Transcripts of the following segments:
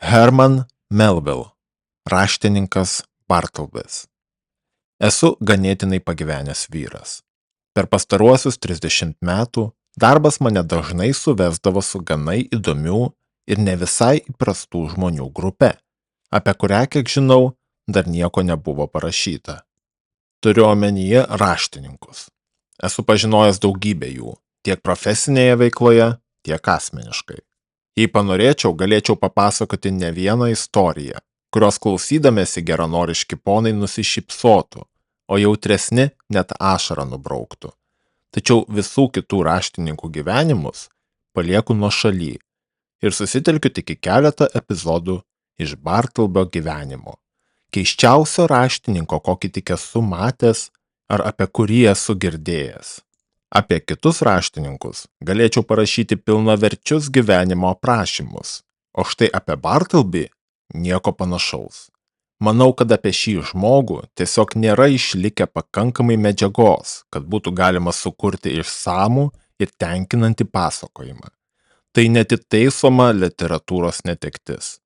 Herman Melville, raštininkas Bartlebys. Esu ganėtinai pagyvenęs vyras. Per pastaruosius 30 metų darbas mane dažnai suvesdavo su ganai įdomių ir ne visai įprastų žmonių grupe, apie kurią, kiek žinau, dar nieko nebuvo parašyta. Turiu omenyje raštininkus. Esu pažinojęs daugybę jų, tiek profesinėje veikloje, tiek asmeniškai. Jei panorėčiau, galėčiau papasakoti ne vieną istoriją, kurios klausydamėsi geranoriški ponai nusišypsotų, o jautresni net ašarą nubrauktų. Tačiau visų kitų raštininkų gyvenimus palieku nuošaly ir susitelkiu tik į keletą epizodų iš Bartlebio gyvenimo. Keisčiausio raštininko, kokį tik esu matęs ar apie kurį esu girdėjęs. Apie kitus raštininkus galėčiau parašyti pilnaverčius gyvenimo aprašymus, o štai apie Bartlebį nieko panašaus. Manau, kad apie šį žmogų tiesiog nėra išlikę pakankamai medžiagos, kad būtų galima sukurti išsamų ir tenkinantį pasakojimą. Tai netitaisoma literatūros netektis.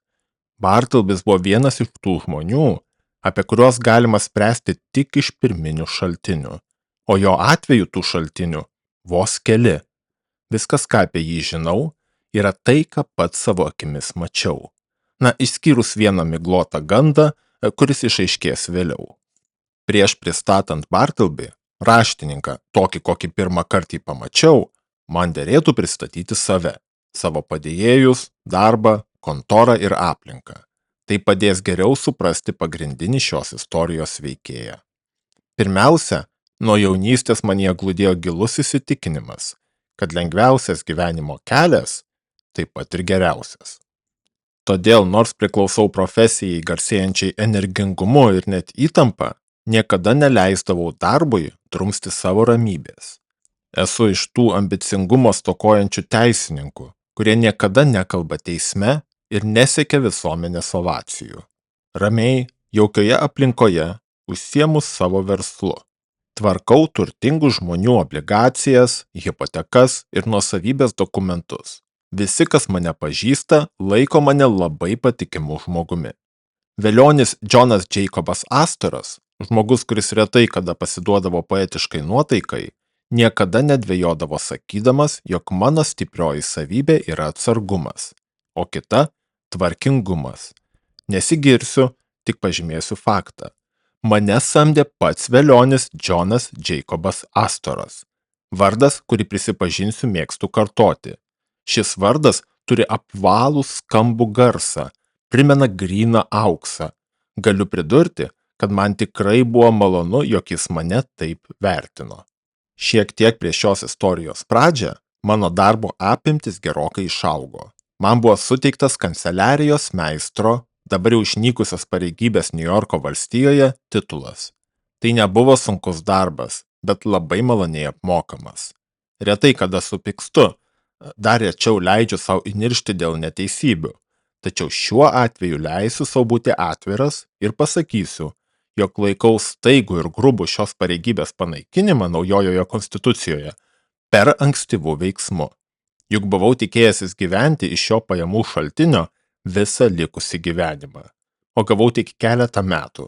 Bartlebys buvo vienas iš tų žmonių, apie kuriuos galima spręsti tik iš pirminių šaltinių, o jo atveju tų šaltinių vos keli. Viskas, ką apie jį žinau, yra tai, ką pats savo akimis mačiau. Išskyrus vieną miglotą gandą, kuris išaiškės vėliau. Prieš pristatant Bartlebį, raštininką, tokį, kokį pirmą kartą pamačiau, man derėtų pristatyti savo padėjėjus, darbą, kontorą ir aplinką. Tai padės geriau suprasti pagrindinį šios istorijos veikėją. Pirmiausia, nuo jaunystės manyje glūdėjo gilus įsitikinimas, kad lengviausias gyvenimo kelias taip pat ir geriausias. Todėl, nors priklausau profesijai garsėjančiai energingumu ir net įtampa, niekada neleisdavau darbui drumsti savo ramybės. Esu iš tų ambicingumo stokojančių teisininkų, kurie niekada nekalba teisme ir nesiekia visuomenės ovacijų. Ramiai, jaukioje aplinkoje užsiemu savo verslu. Tvarkau turtingų žmonių obligacijas, hipotekas ir nuosavybės dokumentus. Visi, kas mane pažįsta, laiko mane labai patikimu žmogumi. Velionis Jonas Jacobas Astoras, žmogus, kuris retai kada pasiduodavo poetiškai nuotaikai, niekada nedvejodavo sakydamas, jog mano stiprioji savybė yra atsargumas, o kita – tvarkingumas. Nesigirsiu, tik pažymėsiu faktą. Mane samdė pats velionis Jonas Jacobas Astoras. Vardas, kurį prisipažinsiu mėgstu kartoti. Šis vardas turi apvalų skambų garsą, primena gryną auksą. Galiu pridurti, kad man tikrai buvo malonu, jog jis mane taip vertino. Šiek tiek prieš šios istorijos pradžią mano darbo apimtis gerokai išaugo. Man buvo suteiktas kanceliarijos meistro, dabar jau išnykusios pareigybės Niujorko valstijoje, titulas. Tai nebuvo sunkus darbas, bet labai maloniai apmokamas. Retai kada supykstu, dar rečiau leidžiu savo įniršti dėl neteisybių, tačiau šiuo atveju leisiu savo būti atviras ir pasakysiu, jog laikau staigų ir grubų šios pareigybės panaikinimą naujojoje konstitucijoje per ankstyvų veiksmų. Juk buvau tikėjęsis gyventi iš šio pajamų šaltinio visą likusį gyvenimą, o gavau tik keletą metų,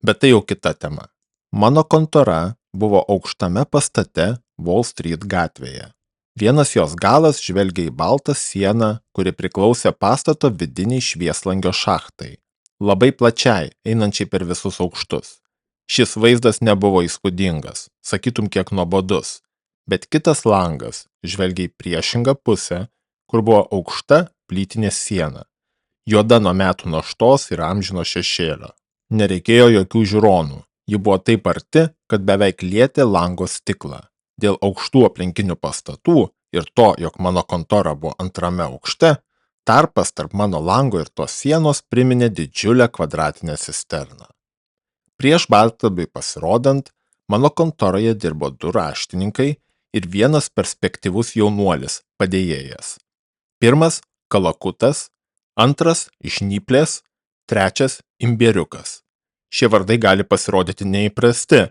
bet tai jau kita tema. Mano kontora buvo aukštame pastate Wall Street gatvėje. Vienas jos galas žvelgia į baltą sieną, kuri priklausė pastato vidiniai švieslangio šachtai, labai plačiai, einančiai per visus aukštus. Šis vaizdas nebuvo įspūdingas, sakytum kiek nuobodus, bet kitas langas žvelgia į priešingą pusę, kur buvo aukšta plytinė siena, juoda nuo metų naštos ir amžino šešėlio. Nereikėjo jokių žiūronų, ji buvo taip arti, kad beveik lietė lango stiklą. Dėl aukštų aplinkinių pastatų ir to, jog mano kontora buvo antrame aukšte, tarpas tarp mano lango ir tos sienos priminė didžiulę kvadratinę cisterną. Prieš Bartleby'ui pasirodant, mano kontoroje dirbo 2 raštininkai ir vienas perspektyvus jaunuolis, padėjėjas. Pirmas – Kalakutas, antras – Žnyplės, trečias – Imbieriukas. Šie vardai gali pasirodyti neįprasti,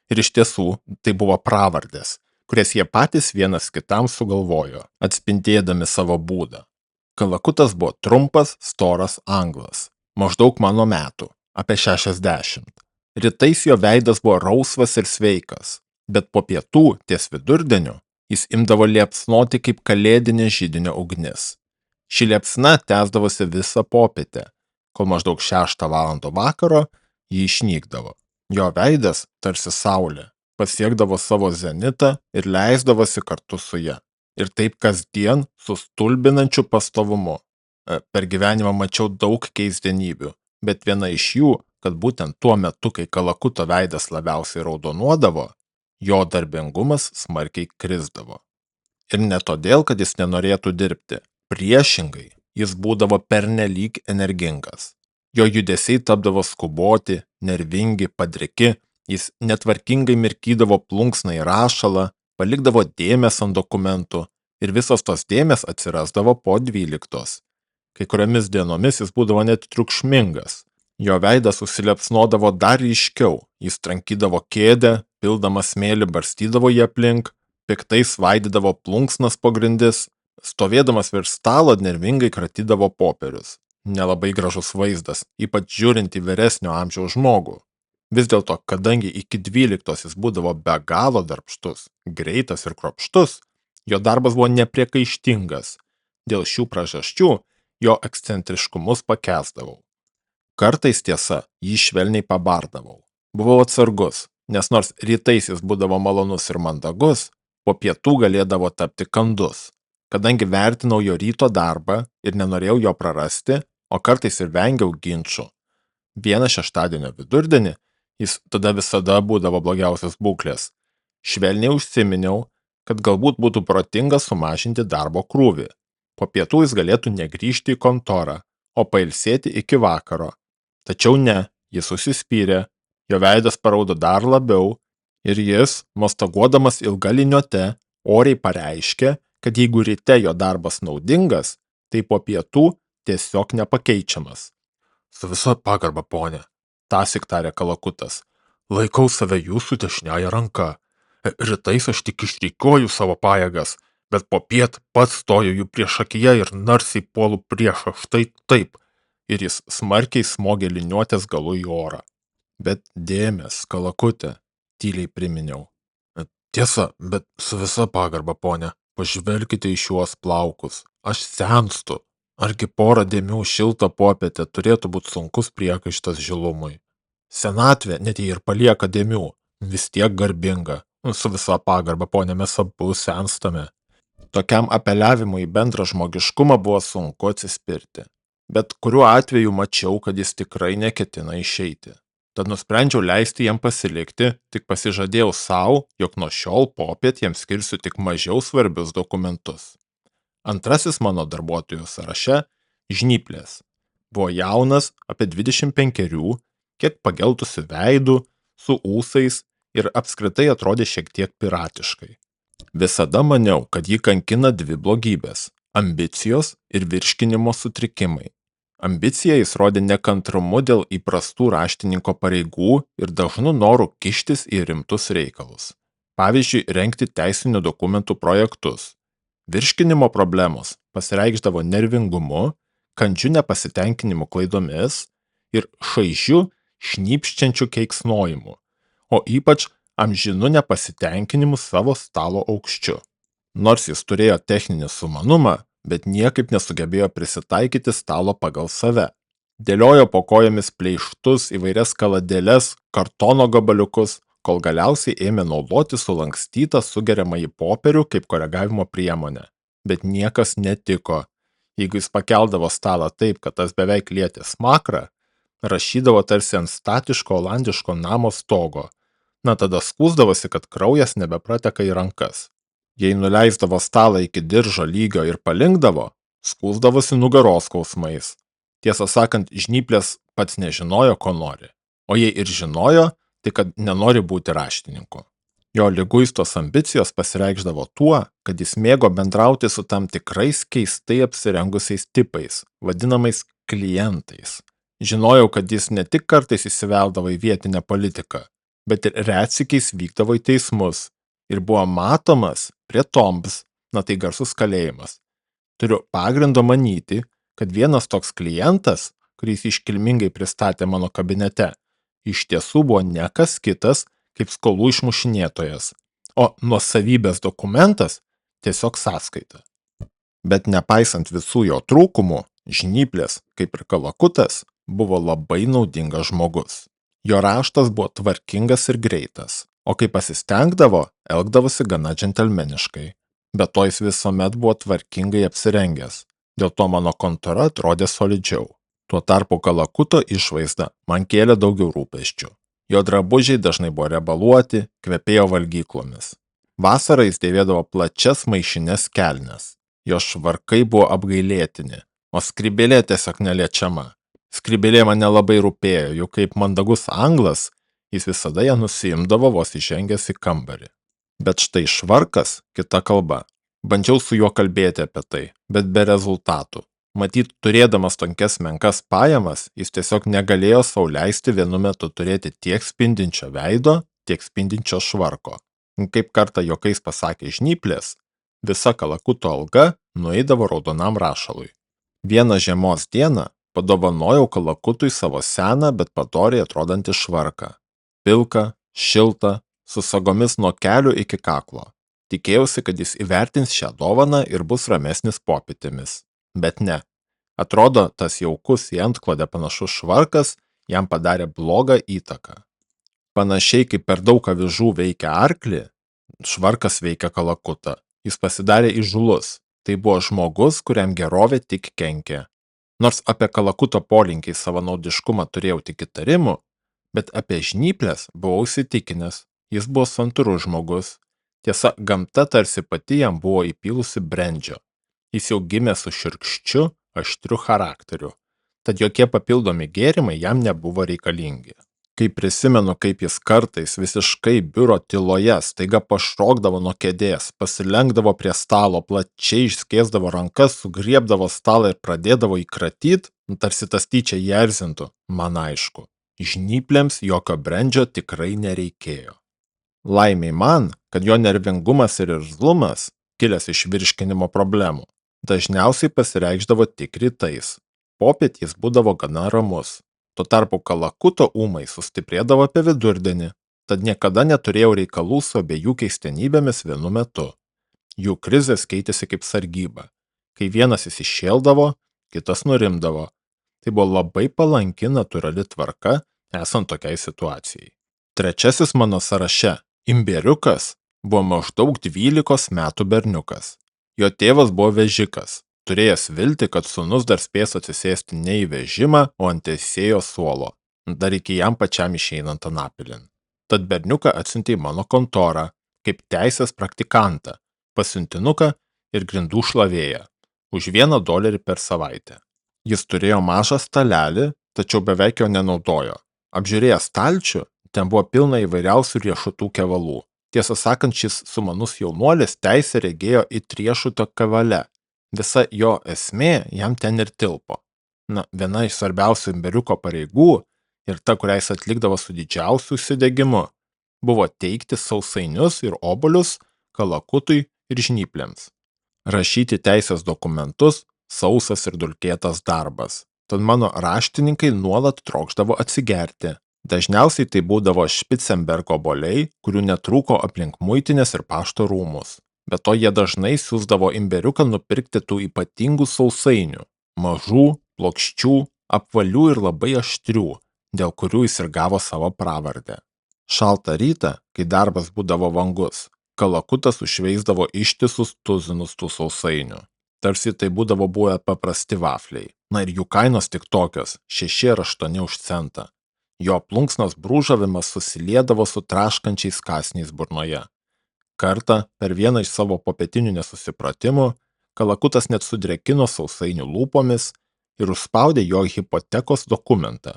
ir iš tiesų tai buvo pravardės, kurias jie patys vienas kitam sugalvojo, atspindėdami savo būdą. Kalakutas buvo trumpas, storas anglas, maždaug mano metų, apie 60. Rytais jo veidas buvo rausvas ir sveikas, bet po pietų ties vidurdieniu jis imdavo liepsnoti kaip kalėdinė židinio ugnis. Ši liepsna tęsdavosi visą popietę, kol maždaug 6 valandą vakaro jį išnykdavo. Jo veidas, tarsi saulė, pasiekdavo savo zenitą ir leisdavosi kartu su ja. Ir taip kasdien su stulbinančiu pastovumu. Per gyvenimą mačiau daug keisdenybių, bet viena iš jų, kad būtent tuo metu, kai Kalakuto veidas labiausiai raudonuodavo, jo darbingumas smarkiai krisdavo. Ir ne todėl, kad jis nenorėtų dirbti. Priešingai, jis būdavo pernelyg energingas. Jo judesiai tapdavo skuboti, nervingi, padriki, jis netvarkingai mirkydavo plunksną į rašalą, palikdavo dėmes ant dokumentų ir visos tos dėmes atsirasdavo po 12. Kai kuriomis dienomis jis būdavo net triukšmingas. Jo veidas užsiliepsnodavo dar ryškiau, jis trankydavo kėdę, pildamas smėlį barstydavo jį aplink, piktai svaidydavo plunksnas po grindis, stovėdamas virš stalo nervingai kratydavo popierius. Nelabai gražus vaizdas, ypač žiūrint į vyresnio amžiaus žmogų. Vis dėlto, kadangi iki 12 jis būdavo be galo darbštus, greitas ir kruopštus, jo darbas buvo nepriekaištingas. Dėl šių priežasčių jo ekscentriškumus pakęsdavau. Kartais tiesa, jį švelniai pabardavau. Buvau atsargus, nes nors rytais jis būdavo malonus ir mandagus, po pietų galėdavo tapti kandus. Kadangi vertinau jo ryto darbą ir nenorėjau jo prarasti, o kartais ir vengiau ginčų. Vieną šeštadienio vidurdienį, jis tada visada būdavo blogiausios būklės, švelniai užsiminiau, kad galbūt būtų protinga sumažinti darbo krūvį. Po pietų jis galėtų negrįžti į kontorą, o pailsėti iki vakaro. Tačiau ne, jis užsispyrė, jo veidas paraudo dar labiau ir jis, mostaguodamas ilga liniuote, oriai pareiškė, kad jeigu ryte jo darbas naudingas, tai po pietų tiesiog nepakeičiamas. Su visa pagarba, ponė, tąsyk tarė Kalakutas, laikau save jūsų dešiniąja ranka. Rytais aš tik išrikiuoju savo pajėgas, bet popiet pats stoju jų priešakyje ir narsiai puolu priešą, štai taip. Ir jis smarkiai smogė liniuotės galu į orą. Bet dėmes, Kalakutė, tyliai priminiau. Tiesa, bet su visa pagarba, ponė, pažvelkite į šiuos plaukus. Aš senstu. Argi porą dėmių šiltą popietę turėtų būti sunkus priekaištas žilumui. Senatvė, net jei ir palieka dėmių, vis tiek garbinga. Su visa pagarba, ponė, mes abu senstame. Tokiam apeliavimui į bendrą žmogiškumą buvo sunku atsispirti. Bet kuriuo atveju mačiau, kad jis tikrai neketina išeiti. Tad nusprendžiau leisti jam pasilikti, tik pasižadėjau savo, jog nuo šiol popiet jam skirsiu tik mažiau svarbius dokumentus. Antrasis mano darbuotojų sąraše – Žnyplės. Buvo jaunas, apie 25, kiek pageltusių veidų, su ūsais ir apskritai atrodė šiek tiek piratiškai. Visada maniau, kad jį kankina dvi blogybės – ambicijos ir virškinimo sutrikimai. Ambiciją jis rodė nekantrumu dėl įprastų raštininko pareigų ir dažnų norų kištis į rimtus reikalus. Pavyzdžiui, rengti teisinių dokumentų projektus. Virškinimo problemos pasireikšdavo nervingumu, kandžiu nepasitenkinimu klaidomis ir šaižiu šnypščiančiu keiksnojimu, o ypač amžinu nepasitenkinimu savo stalo aukščiu. Nors jis turėjo techninį sumanumą, bet niekaip nesugebėjo prisitaikyti stalo pagal save. Dėliojo po kojomis pleištus, įvairias kaladėles, kartono gabaliukus, kol galiausiai ėmė naudoti sulankstytą sugeriamąjį popierių kaip koregavimo priemonę. Bet niekas netiko. Jeigu jis pakeldavo stalą taip, kad tas beveik lietė smakrą, rašydavo tarsi ant statiško olandiško namo stogo. Na tada skųsdavosi, kad kraujas nebeprateka į rankas. Jei nuleisdavo stalą iki diržo lygio ir palinkdavo, skųsdavosi nugaros skausmais. Tiesą sakant, Žnyplės pats nežinojo, ko nori. O jei ir žinojo, tai kad nenori būti raštininku. Jo liguistos ambicijos pasireikšdavo tuo, kad jis mėgo bendrauti su tam tikrais keistai apsirengusiais tipais, vadinamais klientais. Žinojau, kad jis ne tik kartais įsiveldavo į vietinę politiką, bet ir retsykiais vykdavo į teismus ir buvo matomas prie Tombs, na tai garsus kalėjimas. Turiu pagrindo manyti, kad vienas toks klientas, kuris iškilmingai pristatė mano kabinete, iš tiesų buvo ne kas kitas kaip skolų išmušinėtojas, o nuosavybės dokumentas tiesiog sąskaita. Bet nepaisant visų jo trūkumų, Žnyplės, kaip ir Kalakutas, buvo labai naudingas žmogus. Jo raštas buvo tvarkingas ir greitas, o kai pasistengdavo, elgdavosi gana džentelmeniškai. Be to jis visuomet buvo tvarkingai apsirengęs, dėl to mano kontora atrodė solidžiau. Tuo tarpu Kalakuto išvaizda man kėlė daugiau rūpesčių. Jo drabužiai dažnai buvo rebaluoti, kvepėjo valgyklomis. Vasarą jis dėvėdavo plačias maišines kelnes. Jo švarkai buvo apgailėtini, o skrybėlė tiesiog neliečiama. Skrybėlė man nelabai rūpėjo, juk kaip mandagus anglas, jis visada ją nusiimdavo vos įžengęs į kambarį. Bet štai švarkas kita kalba. Bandžiau su juo kalbėti apie tai, bet be rezultatų. Matyt, turėdamas tokias menkas pajamas, jis tiesiog negalėjo sau leisti vienu metu turėti tiek spindinčio veido, tiek spindinčio švarko. Kaip kartą juokais pasakė Žnyplės, visa Kalakuto alga nueidavo raudonam rašalui. Vieną žiemos dieną padovanojau Kalakutui savo seną, bet padoriai atrodantį švarką. Pilką, šiltą, su sagomis nuo kelių iki kaklo. Tikėjausi, kad jis įvertins šią dovaną ir bus ramesnis popietėmis. Bet ne. Atrodo, tas jaukus į antklodę panašus švarkas jam padarė blogą įtaką. Panašiai kaip per daug avižų veikia arklį, švarkas veikia Kalakutą. Jis pasidarė įžūlus. Tai buvo žmogus, kuriam gerovė tik kenkė. Nors apie Kalakuto polinkį savanaudiškumą turėjau tik įtarimų, bet apie Žnyplės buvau įsitikinęs. Jis buvo santūrus žmogus. Tiesa, gamta tarsi pati jam buvo įpylusi brendžio. Jis jau gimė su šiurkščiu, aštriu charakteriu. Tad jokie papildomi gėrimai jam nebuvo reikalingi. Kai prisimenu, kaip jis kartais visiškai biuro tyloje staiga pašokdavo nuo kėdės, pasilenkdavo prie stalo, plačiai išskėsdavo rankas, sugriebdavo stalą ir pradėdavo įkratyt, tarsi tas tyčia jį erzintų, man aišku. Žnyplėms jokio brendžio tikrai nereikėjo. Laimiai man, kad jo nervingumas ir irzlumas, kilęs iš virškinimo problemų, dažniausiai pasireikšdavo tik rytais. Popiet jis būdavo gana ramus. Tuo tarpu Kalakuto ūmai sustiprėdavo apie vidurdienį, tad niekada neturėjau reikalų su abiejų keistenybėmis vienu metu. Jų krizės keitėsi kaip sargyba. Kai vienas įsišėldavo, kitas nurimdavo. Tai buvo labai palanki natūrali tvarka, esant tokiai situacijai. Trečiasis mano sąraše, Imberiukas, buvo maždaug 12 metų berniukas. Jo tėvas buvo vežikas, turėjęs viltį, kad sūnus dar spės atsisėsti ne į vežimą, o ant teisėjo suolo, dar iki jam pačiam išeinant anapilin. Tad berniuką atsiuntė į mano kontorą, kaip teisės praktikantą, pasiuntinuką ir grindų šlavėją, už $1 per savaitę. Jis turėjo mažą stalelį, tačiau beveik jo nenaudojo. Apžiūrėjęs stalčių, ten buvo pilna įvairiausių riešutų kevalų. Tiesą sakant, šis sumanus jaunuolis teisę regėjo it riešuto kevale. Visa jo esmė jam ten ir tilpo. Viena iš svarbiausių Imberiuko pareigų ir ta, kurią jis atlikdavo su didžiausiu užsidegimu, buvo teikti sausainius ir obuolius Kalakutui ir Žnyplėms. Rašyti teisės dokumentus sausas ir dulkėtas darbas, tad mano raštininkai nuolat trokšdavo atsigerti. Dažniausiai tai būdavo Špicenbergo obuoliai, kurių netrūko aplink muitinės ir pašto rūmus. Be to jie dažnai siųsdavo Imberiuką nupirkti tų ypatingų sausainių, mažų, plokščių, apvalių ir labai aštrių, dėl kurių jis ir gavo savo pravardę. Šaltą rytą, kai darbas būdavo vangus, Kalakutas užveisdavo ištisus tuzinus tų sausainių. Tarsi tai būdavo buvę paprasti vafliai. Ir jų kainos tik tokios – 6 ar 8 už centą. Jo plunksnos brūžavimas susiliedavo su traškančiais kąsniais burnoje. Kartą, per vieną iš savo popietinių nesusipratimų, Kalakutas net sudrėkino sausainių lūpomis ir užspaudė jo hipotekos dokumentą,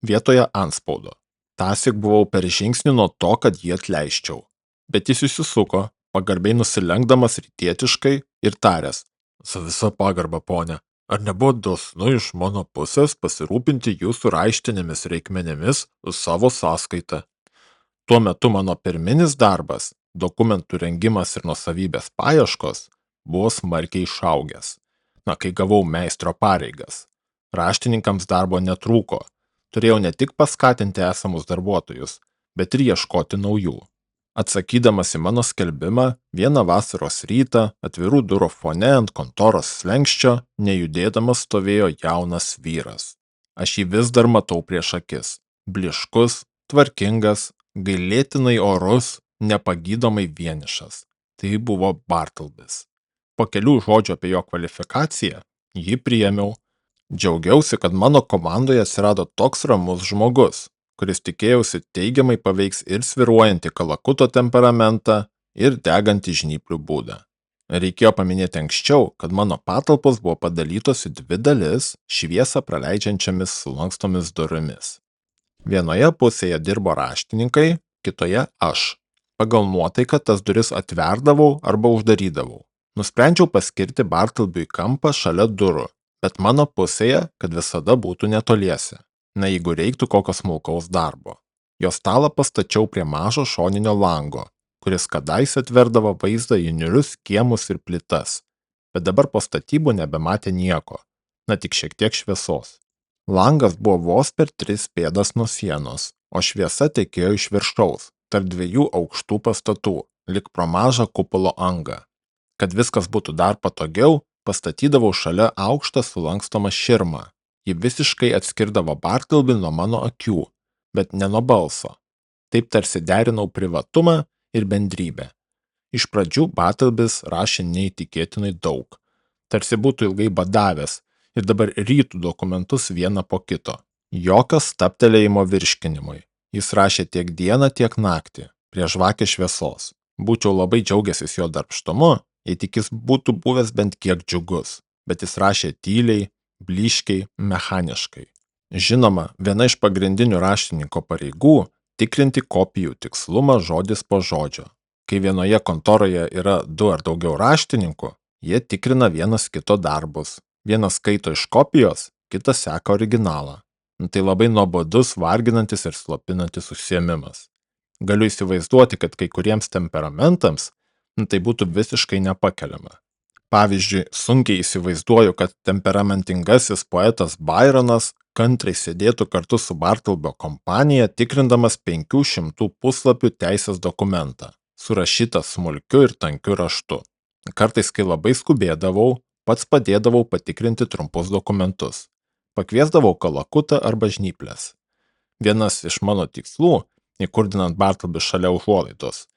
vietoje antspaudo. Tąsyk buvau per žingsnį nuo to, kad jį atleisčiau. Bet jis įsisuko, pagarbiai nusilenkdamas rytietiškai ir taręs, su visa pagarba, ponia, ar nebuvo dosnu iš mano pusės pasirūpinti jūsų raištinėmis reikmenėmis savo sąskaitą? Tuo metu mano pirminis darbas, dokumentų rengimas ir nuosavybės paieškos, buvo smarkiai išaugęs. kai gavau meistro pareigas. Raštininkams darbo netrūko. Turėjau ne tik paskatinti esamus darbuotojus, bet ir ieškoti naujų. Atsakydamas į mano skelbimą, vieną vasaros rytą atvirų durų fone ant kontoros slenksčio nejudėdamas stovėjo jaunas vyras. Aš jį vis dar matau prieš akis. Bliškus, tvarkingas, gailėtinai orus, nepagydomai vienišas. Tai buvo Bartlebis. Po kelių žodžių apie jo kvalifikaciją jį priėmiau. Džiaugiausi, kad mano komandoje atsirado toks ramus žmogus, kuris tikėjausi teigiamai paveiks ir svyruojantį kalakuto temperamentą, ir degantį žnyplių būdą. Reikėjo paminėti anksčiau, kad mano patalpos buvo padalytos į dvi dalis šviesą praleidžiančiamis sulankstomis durimis. Vienoje pusėje dirbo raštininkai, kitoje aš. Pagal nuotaiką tas duris atverdavau arba uždarydavau. Nusprendžiau paskirti Bartlebiui kampą šalia durų, bet mano pusėje, kad visada būtų netoliese. Jeigu reiktų kokio smulkaus darbo. Jo stalą pastačiau prie mažo šoninio lango, kuris kadaise atverdavo vaizdą į niūrius kiemus ir plytas, bet dabar po statybų nebematė nieko, tik šiek tiek šviesos. Langas buvo vos per 3 pėdas nuo sienos, o šviesa tekėjo iš viršaus, tarp 2 aukštų pastatų, lyg pro mažą kupolo angą. Kad viskas būtų dar patogiau, pastatydavau šalia aukštą sulankstomą širmą. Ji visiškai atskirdavo Bartlebį nuo mano akių, bet ne nuo balso. Taip tarsi derinau privatumą ir bendrybę. Iš pradžių Bartlebis rašė neįtikėtinai daug. Tarsi būtų ilgai badavęs ir dabar rytų dokumentus vieną po kito. Jokio stabtelėjimo virškinimui. Jis rašė tiek dieną, tiek naktį, prie žvakės šviesos. Būčiau labai džiaugęsis jo darbštumu, jei tik jis būtų buvęs bent kiek džiugus, bet jis rašė tyliai, blyškiai, mechaniškai. Žinoma, viena iš pagrindinių raštininko pareigų – tikrinti kopijų tikslumą žodis po žodžio. Kai vienoje kontoroje yra 2 ar daugiau raštininkų, jie tikrina vienas kito darbus. Vienas skaito iš kopijos, kitas seka originalą. Tai labai nuobodus, varginantis ir slopinantis užsiėmimas. Galiu įsivaizduoti, kad kai kuriems temperamentams tai būtų visiškai nepakeliama. Pavyzdžiui, sunkiai įsivaizduoju, kad temperamentingasis poetas Byronas kantriai sėdėtų kartu su Bartlebio kompanija tikrindamas 500 puslapių teisės dokumentą, surašytą smulkiu ir tankiu raštu. Kartais, kai labai skubėdavau, pats padėdavau patikrinti trumpus dokumentus. Pakviesdavau kalakutą arba žnyplės. Vienas iš mano tikslų, įkurdinant Bartlebį šalia užuolaidos,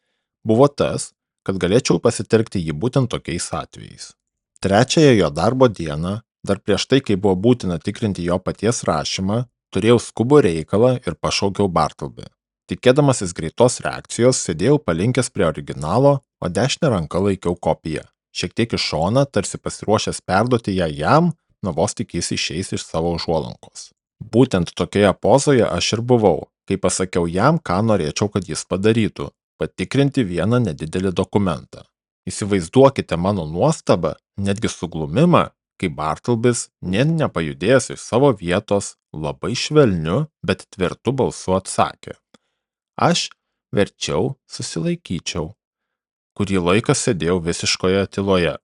buvo tas, kad galėčiau pasitelkti jį būtent tokiais atvejais. Trečiąją jo darbo dieną, dar prieš tai, kai buvo būtina tikrinti jo paties rašymą, turėjau skubų reikalą ir pašaukiau Bartlebį. Tikėdamasis greitos reakcijos, sėdėjau palinkęs prie originalo, o dešinę ranką laikiau kopiją. Šiek tiek iš šoną, tarsi pasiruošęs perduoti ją jam, vos tik jis išeis iš savo užuolankos. Būtent tokioje pozoje aš ir buvau, kai pasakiau jam, ką norėčiau, kad jis padarytų – patikrinti vieną nedidelį dokumentą. Įsivaizduokite mano nuostabą, netgi suglumimą, kai Bartlebis, nepajudėjęs iš savo vietos, labai švelniu, bet tvirtu balsu atsakė. Aš verčiau susilaikyčiau. Kurį laiką sėdėjau visiškoje tyloje,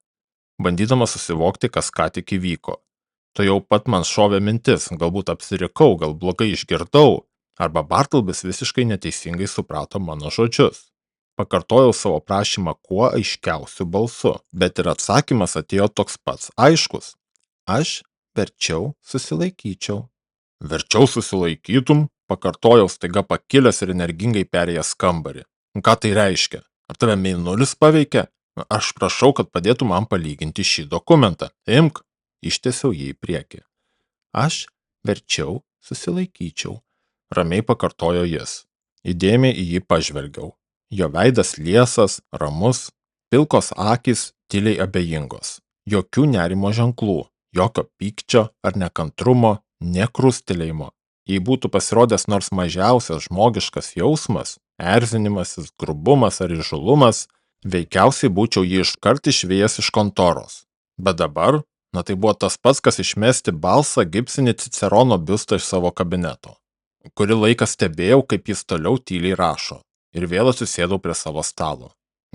bandydamas susivokti, kas ką tik įvyko. To jau pat man šovė mintis, galbūt apsirikau, gal blogai išgirdau, arba Bartlebis visiškai neteisingai suprato mano žodžius. Pakartojau savo prašymą kuo aiškiausiu balsu, bet ir atsakymas atėjo toks pats aiškus. Aš verčiau susilaikyčiau. Verčiau susilaikytum, pakartojau staiga pakilęs ir energingai perėjęs kambarį. Ką tai reiškia? Ar tave mėnulis paveikia? Aš prašau, kad padėtų man palyginti šį dokumentą. Imk, ištiesiau jį į priekį. Aš verčiau susilaikyčiau, ramiai pakartojo jis. Įdėmiai į jį pažvelgiau. Jo veidas liesas, ramus, pilkos akys tyliai abejingos. Jokių nerimo ženklų, jokio pykčio ar nekantrumo, nė krustelėjimo. Jei būtų pasirodęs nors mažiausias žmogiškas jausmas, erzinimasis, grubumas ar įžūlumas, veikiausiai būčiau jį iškart išvėjęs iš kontoros. Bet dabar, tai buvo tas pats, kas išmesti balsą Gibsinį Cicerono biustą iš savo kabineto. Kurį laiką stebėjau, kaip jis toliau tyliai rašo, ir vėl atsisėdau prie savo stalo.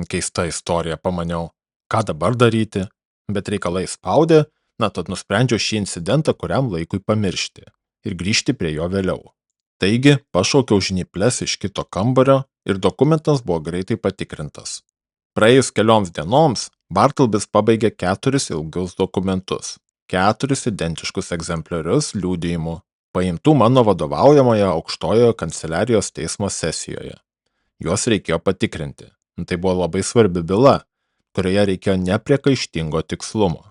Keista istorija, pamaniau, ką dabar daryti, bet reikalai spaudė, Tad nusprendžiau šį incidentą kuriam laikui pamiršti ir grįžti prie jo vėliau. Taigi, pašaukiau žnyples iš kito kambario ir dokumentas buvo greitai patikrintas. Praėjus kelioms dienoms, Bartlebys pabaigė 4 ilgus dokumentus, 4 identiškus egzempliorius liudijimų, paimtų mano vadovaujamoje aukštojoje kanceliarijos teismo sesijoje. Juos reikėjo patikrinti. Tai buvo labai svarbi byla, kurioje reikėjo nepriekaištingo tikslumo.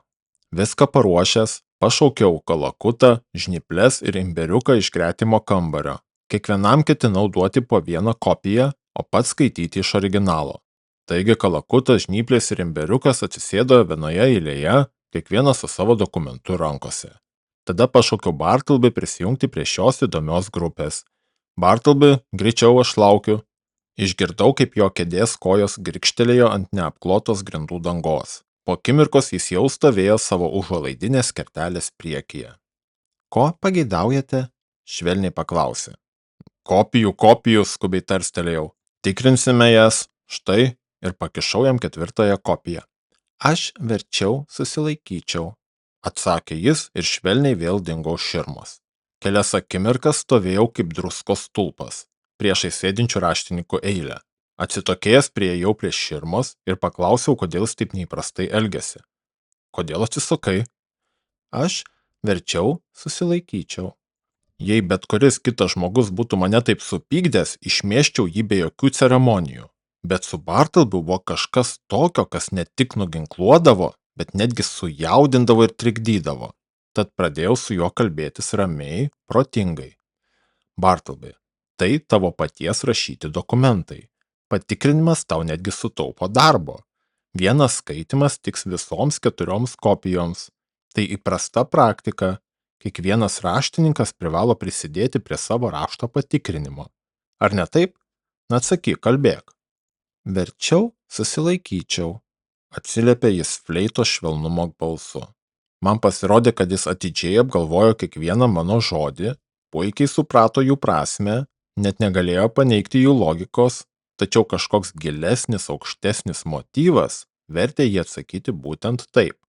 Viską paruošęs, pašaukiau Kalakutą, žnyples ir imberiuką iš gretimo kambario. Kiekvienam ketinau duoti po vieną kopiją, o pats skaityti iš originalo. Taigi Kalakutas, žnyplės ir imberiukas atsisėdo vienoje eilėje, kiekvienas su savo dokumentu rankose. Tada pašaukiau Bartleby prisijungti prie šios įdomios grupės. Bartleby, greičiau aš laukiu. Išgirdau, kaip jo kėdės kojos grikštelėjo ant neapklotos grindų dangos. Po akimirkos jis jau stovėjo savo užuolaidinės kertelės priekyje. Ko pageidaujate? Švelniai paklausė. Kopijų, skubiai tarstelėjau. Tikrinsime jas, štai, ir pakišau jam 4 kopiją. Aš verčiau susilaikyčiau, atsakė jis ir švelniai vėl dingo už širmos. Kelias akimirkas stovėjau kaip druskos stulpas, priešai sėdinčių raštininkų eilę. Atsitokėjęs priėjau prie širmos ir paklausiau, kodėl jis taip neįprastai elgėsi. Kodėl atsisukai? Aš verčiau susilaikyčiau. Jei bet kuris kitas žmogus būtų mane taip supykdęs, išmėščiau jį be jokių ceremonijų. Bet su Bartlebiu buvo kažkas tokio, kas ne tik nuginkluodavo, bet netgi sujaudindavo ir trikdydavo. Tad pradėjau su juo kalbėtis ramiai, protingai. Bartleby, tai tavo paties rašyti dokumentai. Patikrinimas tau netgi sutaupo darbo. Vienas skaitimas tiks visoms 4 kopijoms. Tai įprasta praktika. Kiekvienas raštininkas privalo prisidėti prie savo rašto patikrinimo. Ar ne taip? Na atsakyk, kalbėk. Verčiau susilaikyčiau, atsiliepė jis fleitos švelnumo balsu. Man pasirodė, kad jis atidžiai apgalvojo kiekvieną mano žodį, puikiai suprato jų prasmę, net negalėjo paneigti jų logikos, tačiau kažkoks gilesnis, aukštesnis motyvas vertė jį atsakyti būtent taip.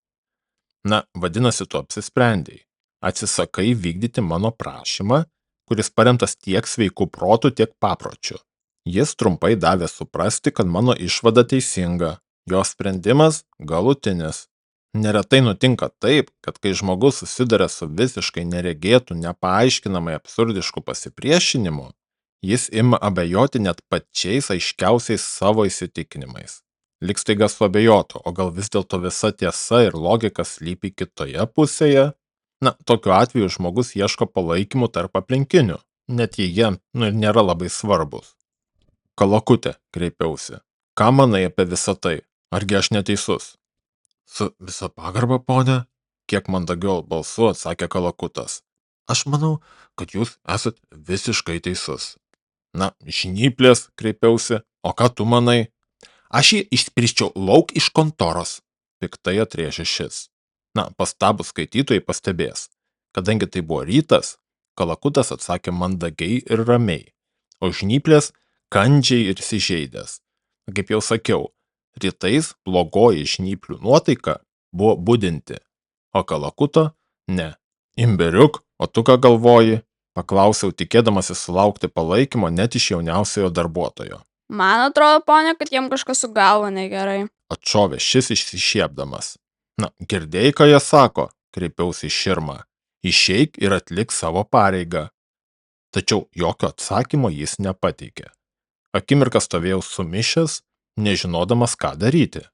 Na, vadinasi, tu apsisprendėjai. Atsisakai vykdyti mano prašymą, kuris paremtas tiek sveikų protų, tiek papročių. Jis trumpai davė suprasti, kad mano išvada teisinga, jo sprendimas galutinis. Neretai nutinka taip, kad kai žmogus susiduria su visiškai neregėtų, nepaaiškinamai absurdišku pasipriešinimu, jis ima abejoti net pačiais aiškiausiais savo įsitikinimais. Lyg staiga suabejotų, o gal vis dėlto visa tiesa ir logika slypi kitoje pusėje? Na, tokiu atveju žmogus ieško palaikymų tarp aplinkinių, net jei jie nėra labai svarbus. Kalakutė, kreipiausi, ką manai apie visą tai? Argi aš neteisus? Su visa pagarba, ponė, kiek mandagiau balsu atsakė Kalakutas. Aš manau, kad jūs esat visiškai teisus. Na, žnyplės, kreipiausi, o ką tu manai? Aš jį išsprisčiau lauk iš kontoros, piktai atrėžė šis. Na, pastabūs skaitytojai pastebės. Kadangi tai buvo rytas, Kalakutas atsakė mandagiai ir ramiai, o žnyplės kandžiai ir įsižeidęs. Kaip jau sakiau, rytais blogoji žnyplių nuotaika buvo budinti, o Kalakuto ne. Imberiuk, o tu ką galvoji? Paklausiau, tikėdamasis sulaukti palaikymo net iš jauniausiojo darbuotojo. Man atrodo, ponė, kad jam kažkas su galva negerai. Atšovė šis išsišiepdamas. Na, girdėjai, ką jie sako, kreipiausi į širmą. Išeik ir atlik savo pareigą. Tačiau jokio atsakymo jis nepateikė. Akimirką stovėjau sumišęs, nežinodamas, ką daryti.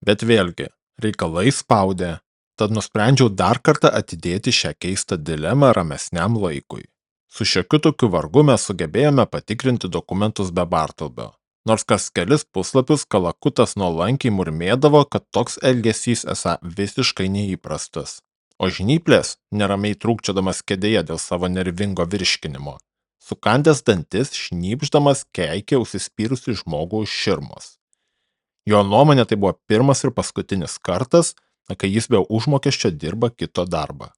Bet vėlgi, reikalai spaudė, tad nusprendžiau dar kartą atidėti šią keistą dilemą ramesniam laikui. Su šiokiu tokiu vargu mes sugebėjome patikrinti dokumentus be Bartlebio. Nors kas kelis puslapius Kalakutas nuolankiai murmėdavo, kad toks elgesys esą visiškai neįprastas. O žnyplės, neramiai trūkčiodamas kėdėje dėl savo nervingo virškinimo, sukandęs dantis, šnypšdamas keikė užsispyrusi žmogų už širmos. Jo nuomonė tai buvo pirmas ir paskutinis kartas, kai jis be užmokesčio dirba kito darbą.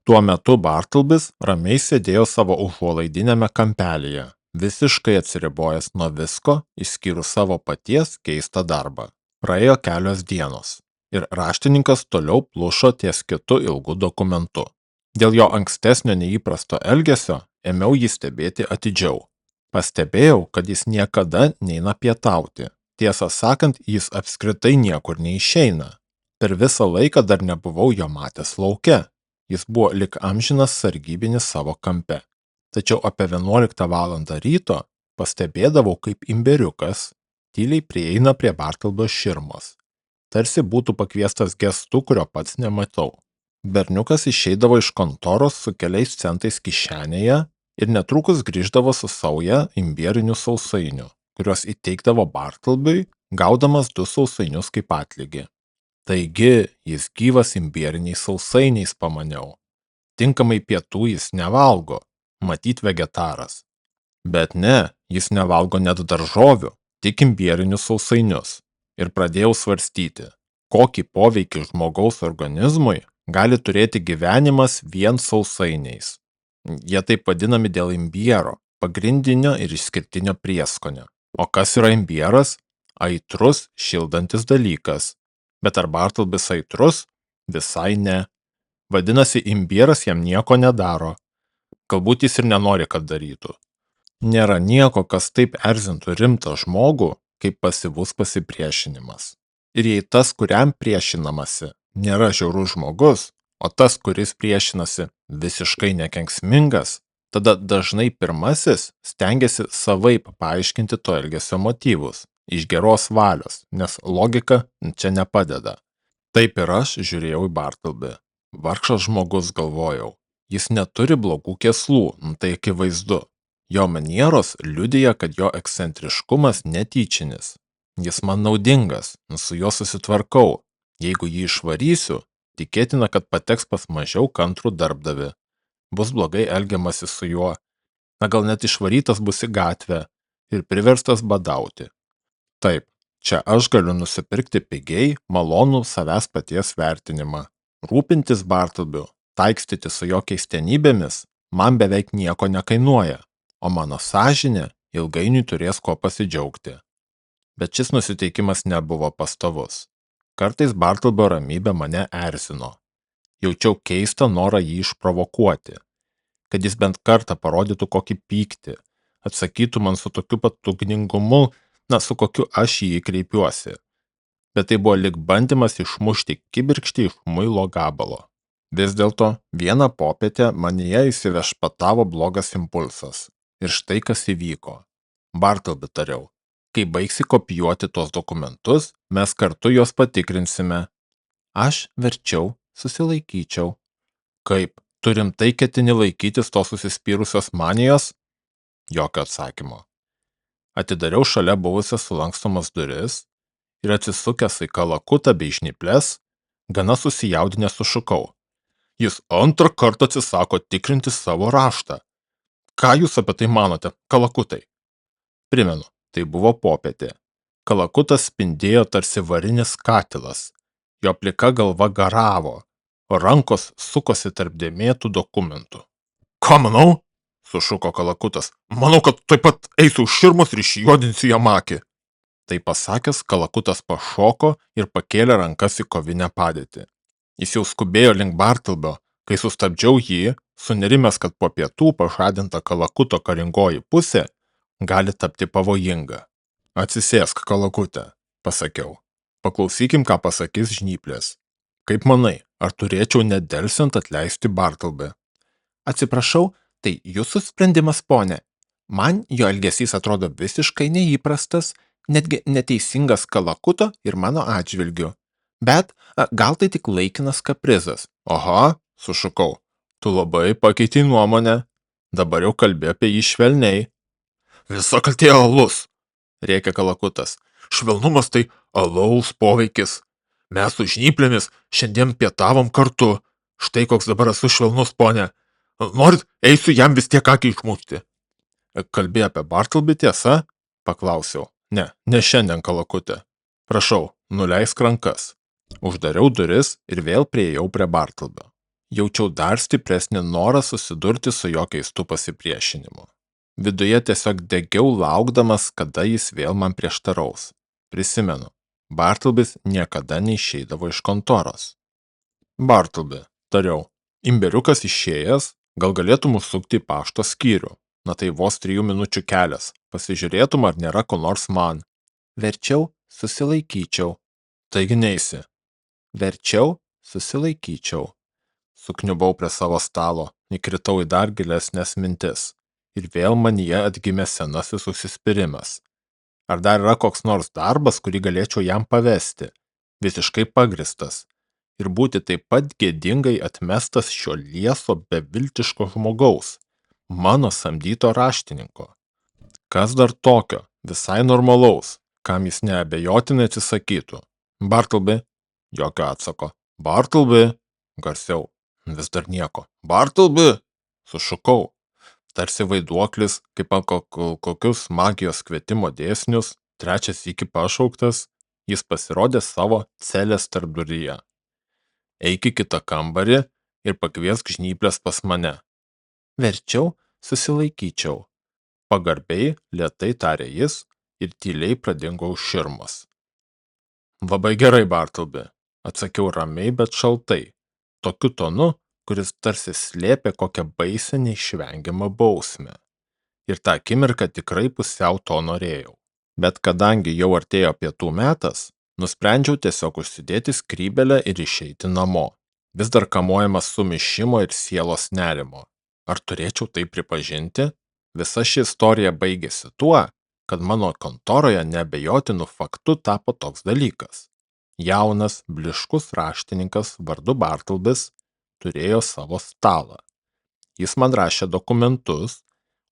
Tuo metu Bartlebys ramiai sėdėjo savo užuolaidinėme kampelyje, visiškai atsiribojęs nuo visko, išskyrus savo paties keistą darbą. Praėjo kelios dienos ir raštininkas toliau plušo ties kitu ilgu dokumentu. Dėl jo ankstesnio neįprasto elgesio ėmiau jį stebėti atidžiau. Pastebėjau, kad jis niekada neina pietauti. Tiesą sakant, jis apskritai niekur neišeina. Per visą laiką dar nebuvau jo matęs lauke. Jis buvo lik amžinas sargybinis savo kampe. Tačiau apie 11 valandą ryto pastebėdavau, kaip imberiukas tyliai prieina prie Bartlbio širmos. Tarsi būtų pakviestas gestu, kurio pats nematau. Berniukas išeidavo iš kontoros su keliais centais kišenėje ir netrukus grįždavo su sauja imbierinių sausainių, kuriuos įteikdavo Bartlbiui, gaudamas 2 sausainius kaip atlygį. Taigi, jis gyvas imbieriniais sausainiais, pamaniau. Tinkamai pietų jis nevalgo, matyt vegetaras. Bet ne, jis nevalgo net daržovių, tik imbierinius sausainius. Ir pradėjau svarstyti, kokį poveikį žmogaus organizmui gali turėti gyvenimas vien sausainiais. Jie taip vadinami dėl imbiero, pagrindinio ir išskirtinio prieskonio. O kas yra imbieras? Aitrus, šildantis dalykas. Bet ar Bartlbis aitrus? Visai ne. Vadinasi, imbieras jam nieko nedaro. Galbūt jis ir nenori, kad darytų. Nėra nieko, kas taip erzintų rimtą žmogų, kaip pasyvus pasipriešinimas. Ir jei tas, kuriam priešinamasi, nėra žiaurus žmogus, o tas, kuris priešinasi, visiškai nekenksmingas, tada dažnai pirmasis stengiasi savaip paaiškinti to elgesio motyvus, iš geros valios, nes logika čia nepadeda. Taip ir aš žiūrėjau į Bartlbį. Vargšas žmogus, galvojau. Jis neturi blogų kėslų, tai akivaizdu. Jo manieros liudija, kad jo ekscentriškumas netyčinis. Jis man naudingas, su juo susitvarkau. Jeigu jį išvarysiu, tikėtina, kad pateks pas mažiau kantrų darbdavį. Bus blogai elgiamasi su juo. Gal net išvarytas bus į gatvę ir priverstas badauti. Taip, čia aš galiu nusipirkti pigiai malonų savęs paties vertinimą. Rūpintis Bartlbiu, taikstyti su jo keistenybėmis, man beveik nieko nekainuoja, o mano sąžinė ilgainiui turės kuo pasidžiaugti. Bet šis nusiteikimas nebuvo pastovus. Kartais Bartlbio ramybė mane erzino. Jaučiau keistą norą jį išprovokuoti, kad jis bent kartą parodytų kokį pyktį, atsakytų man su tokiu pat ugningumu, su kokiu aš į jį kreipiuosi. Bet tai buvo lyg bandymas išmušti kibirkštį iš muilo gabalo. Vis dėlto, vieną popietę manyje įsivešpatavo blogas impulsas. Ir štai kas įvyko. Bartlbi, tariau, kai baigsi kopijuoti tuos dokumentus, mes kartu juos patikrinsime. Aš verčiau susilaikyčiau. Kaip, tu rimtai ketini laikytis tos susispyrusios manijos? Jokio atsakymo. Atidariau šalia buvusias sulankstomas duris ir atsisukęs į kalakutą bei žnyples, gana susijaudinęs sušukau. Jis antrą kartą atsisako tikrinti savo raštą. Ką jūs apie tai manote, kalakutai? Primenu, tai buvo popietė. Kalakutas spindėjo tarsi varinis katilas. Jo plika galva garavo, o rankos sukosi tarp dėmėtų dokumentų. Ką manau? Sušuko kalakutas. Manau, kad taip pat eisiu už širmos ir išjuodinsiu jam akį. Tai pasakęs, kalakutas pašoko ir pakėlė rankas į kovinę padėtį. Jis jau skubėjo link Bartlbio, kai sustabdžiau jį, sunerimęs, kad po pietų pažadinta kalakuto karingoji pusė gali tapti pavojinga. Atsisėsk, kalakute, pasakiau. Paklausykim, ką pasakys žnyplės. Kaip manai, ar turėčiau nedelsiant atleisti Bartlbį? Atsiprašau, tai jūsų sprendimas, ponė. Man jo elgesys atrodo visiškai neįprastas, netgi neteisingas kalakuto ir mano atžvilgiu. Bet gal tai tik laikinas kaprizas. Oho, sušukau, tu labai pakeitei nuomonę. Dabar jau kalbė apie jį švelniai. Visa kaltė alus, rėkė kalakutas. Švelnumas tai alaus poveikis. Mes su žnyplėmis šiandien pietavom kartu. Štai koks dabar esu švelnus, ponė. Norit, eisiu jam vis tiek akį išmušti. Kalbė apie Bartlbį, tiesa? Paklausiau. Ne šiandien, kalakutė. Prašau, nuleisk rankas. Uždariau duris ir vėl priėjau prie Bartlbio. Jaučiau dar stipresnį norą susidurti su jo keistu pasipriešinimu. Viduje tiesiog degiau laukdamas, kada jis vėl man prieštaraus. Prisimenu, Bartlebis niekada neišeidavo iš kontoros. Bartleby, tariau, imberiukas išėjęs, gal galėtum užsukti į pašto skyrių. Na tai vos 3 minučių kelias. Pasižiūrėtum, ar nėra ko nors man. Verčiau susilaikyčiau. Taigi neisi. Verčiau susilaikyčiau. Sukniubau prie savo stalo, įkritau į dar gilesnės mintis. Ir vėl manyje atgimė senasis užsispyrimas. Ar dar yra koks nors darbas, kurį galėčiau jam pavesti, visiškai pagristas, ir būti taip pat gėdingai atmestas šio lieso beviltiško žmogaus, mano samdyto raštininko? Kas dar tokio, visai normalaus, kam jis neabejotinai atsisakytų? Bartleby? Jokio atsako. Bartleby? Garsiau. Vis dar nieko. Bartleby? Sušukau. Tarsi vaiduoklis, kaip kokius magijos kvietimo dėsnius, trečias iki pašauktas, jis pasirodė savo celės tarpduryje. Eik į kitą kambarį ir pakviesk žnyplės pas mane. Verčiau susilaikyčiau. Pagarbiai, lėtai tarė jis ir tyliai pradingo už širmos. Labai gerai, Bartleby, atsakiau ramiai, bet šaltai, tokiu tonu, kuris tarsi slėpė kokią baisę neišvengiamą bausmę. Ir tą akimirką tikrai pusiau to norėjau. Bet kadangi jau artėjo pietų metas, nusprendžiau tiesiog užsidėti skrybelę ir išeiti namo. Vis dar kamuojamas sumišimo ir sielos nerimo. Ar turėčiau tai pripažinti? Visa ši istorija baigėsi tuo, kad mano kontoroje neabejotinų faktų tapo toks dalykas. Jaunas, bliškus raštininkas vardu Bartlebis turėjo savo stalą. Jis man rašė dokumentus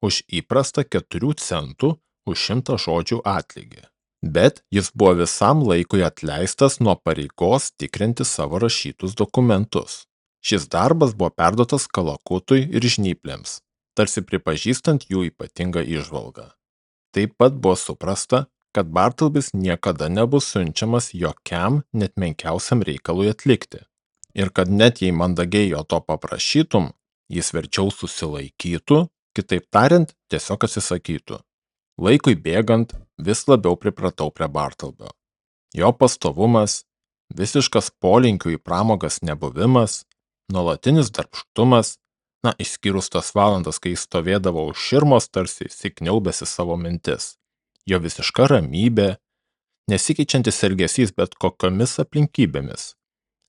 už įprastą 4 centų už 100 žodžių atlygį. Bet jis buvo visam laikui atleistas nuo pareigos tikrinti savo rašytus dokumentus. Šis darbas buvo perduotas Kalakutui ir žnyplėms, tarsi pripažįstant jų ypatingą įžvalgą. Taip pat buvo suprasta, kad Bartlebis niekada nebus siunčiamas jokiam net menkiausiam reikalui atlikti. Ir kad net jei mandagiai jo to paprašytum, jis verčiau susilaikytų, kitaip tariant, tiesiog atsisakytų. Laikui bėgant, vis labiau pripratau prie Bartlebio. Jo pastovumas, visiškas polinkių į pramogas nebuvimas, nuolatinis darbštumas, išskyrus tas valandas, kai jis stovėdavo už širmos, tarsi įsikniaubėsi savo mintis. Jo visiška ramybė, nesikeičiantis elgesys bet kokiomis aplinkybėmis.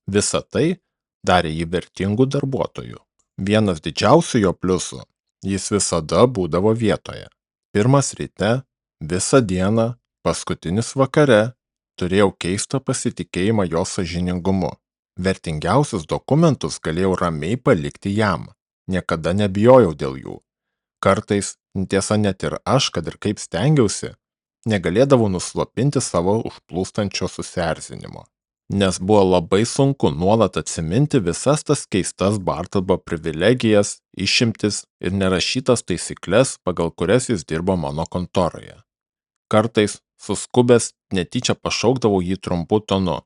Visa tai darė jį vertingų darbuotojų. Vienas didžiausių jo pliusų – jis visada būdavo vietoje. Pirmas ryte, visą dieną, paskutinis vakare, turėjau keistą pasitikėjimą jo sąžiningumu. Vertingiausius dokumentus galėjau ramiai palikti jam. Niekada nebijojau dėl jų. Kartais, tiesa net ir aš, kad ir kaip stengiausi, negalėdavau nuslopinti savo užplūstančio susierzinimo. Nes buvo labai sunku nuolat atsiminti visas tas keistas Bartlebio privilegijas, išimtis ir nerašytas taisykles, pagal kurias jis dirbo mano kontoroje. Kartais, suskubęs, netyčia pašaukdavau jį trumpu tonu.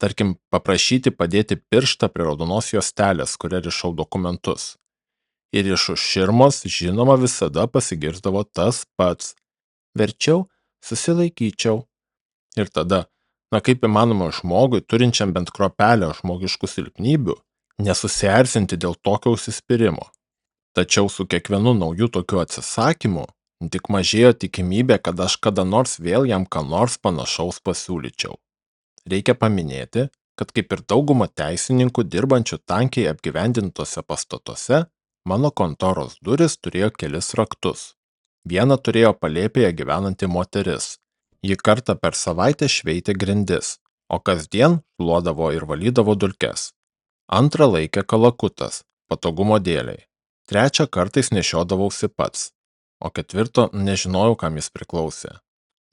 Tarkim, paprašyti padėti pirštą prie raudonos juostelės, kuria rišau dokumentus. Ir iš už širmos, žinoma, visada pasigirsdavo tas pats. Verčiau susilaikyčiau. Ir tada, kaip įmanoma žmogui, turinčiam bent kruopelę žmogiškų silpnybių, nesusierzinti dėl tokio užsispyrimo. Tačiau su kiekvienu nauju tokiu atsisakymu, tik mažėjo tikimybė, kad aš kada nors vėl jam ką nors panašaus pasiūlyčiau. Reikia paminėti, kad kaip ir dauguma teisininkų dirbančių tankiai apgyvendintose pastatuose, mano kontoros durys turėjo kelis raktus. Vieną turėjo palėpėje gyvenanti moteris. Ji kartą per savaitę šveitė grindis, o kasdien šluodavo ir valydavo dulkes. Antrą laikė Kalakutas, patogumo dėliai. Trečią kartais nešiodavausi pats, o ketvirto nežinojau, kam jis priklausė.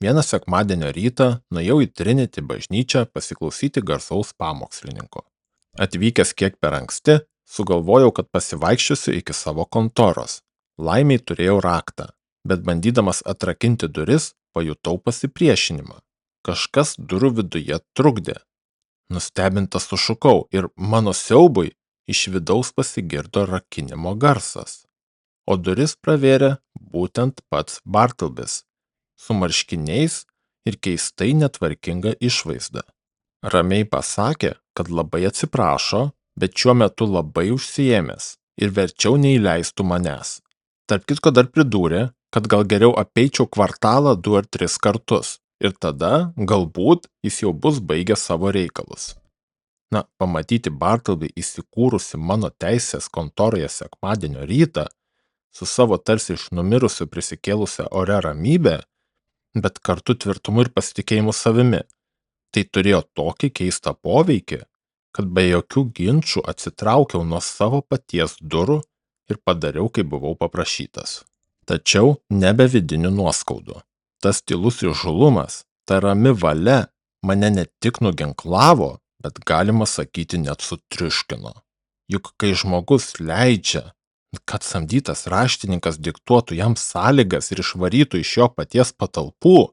Vieną sekmadienio rytą nuėjau į Trinity bažnyčią pasiklausyti garsaus pamokslininko. Atvykęs kiek per anksti, sugalvojau, kad pasivaikščiosiu iki savo kontoros. Laimiai turėjau raktą, bet bandydamas atrakinti duris, pajutau pasipriešinimą. Kažkas durų viduje trukdė. Nustebintas sušukau ir mano siaubui iš vidaus pasigirdo rakinimo garsas. O duris pravėrė būtent pats Bartlebis. Su marškiniais ir keistai netvarkinga išvaizda. Ramiai pasakė, kad labai atsiprašo, bet šiuo metu labai užsiėmęs ir verčiau neįleistų manęs. Tarp kitko dar pridūrė, kad gal geriau apeičiau kvartalą 2 ar 3 kartus ir tada, galbūt, jis jau bus baigęs savo reikalus. Na, pamatyti Bartleby įsikūrusi mano teisės kontoroje sekmadienio rytą, su savo tarsi iš numirusių prisikėlusią ore ramybę, bet kartu tvirtumu ir pasitikėjimu savimi, tai turėjo tokį keistą poveikį, kad be jokių ginčų atsitraukiau nuo savo paties durų ir padariau, kaip buvau paprašytas. Tačiau nebe vidinių nuoskaudų. Tas tylus įžūlumas, ta rami valia mane ne tik nuginklavo, bet galima sakyti net sutriuškino. Juk kai žmogus leidžia, kad samdytas raštininkas diktuotų jam sąlygas ir išvarytų iš jo paties patalpų,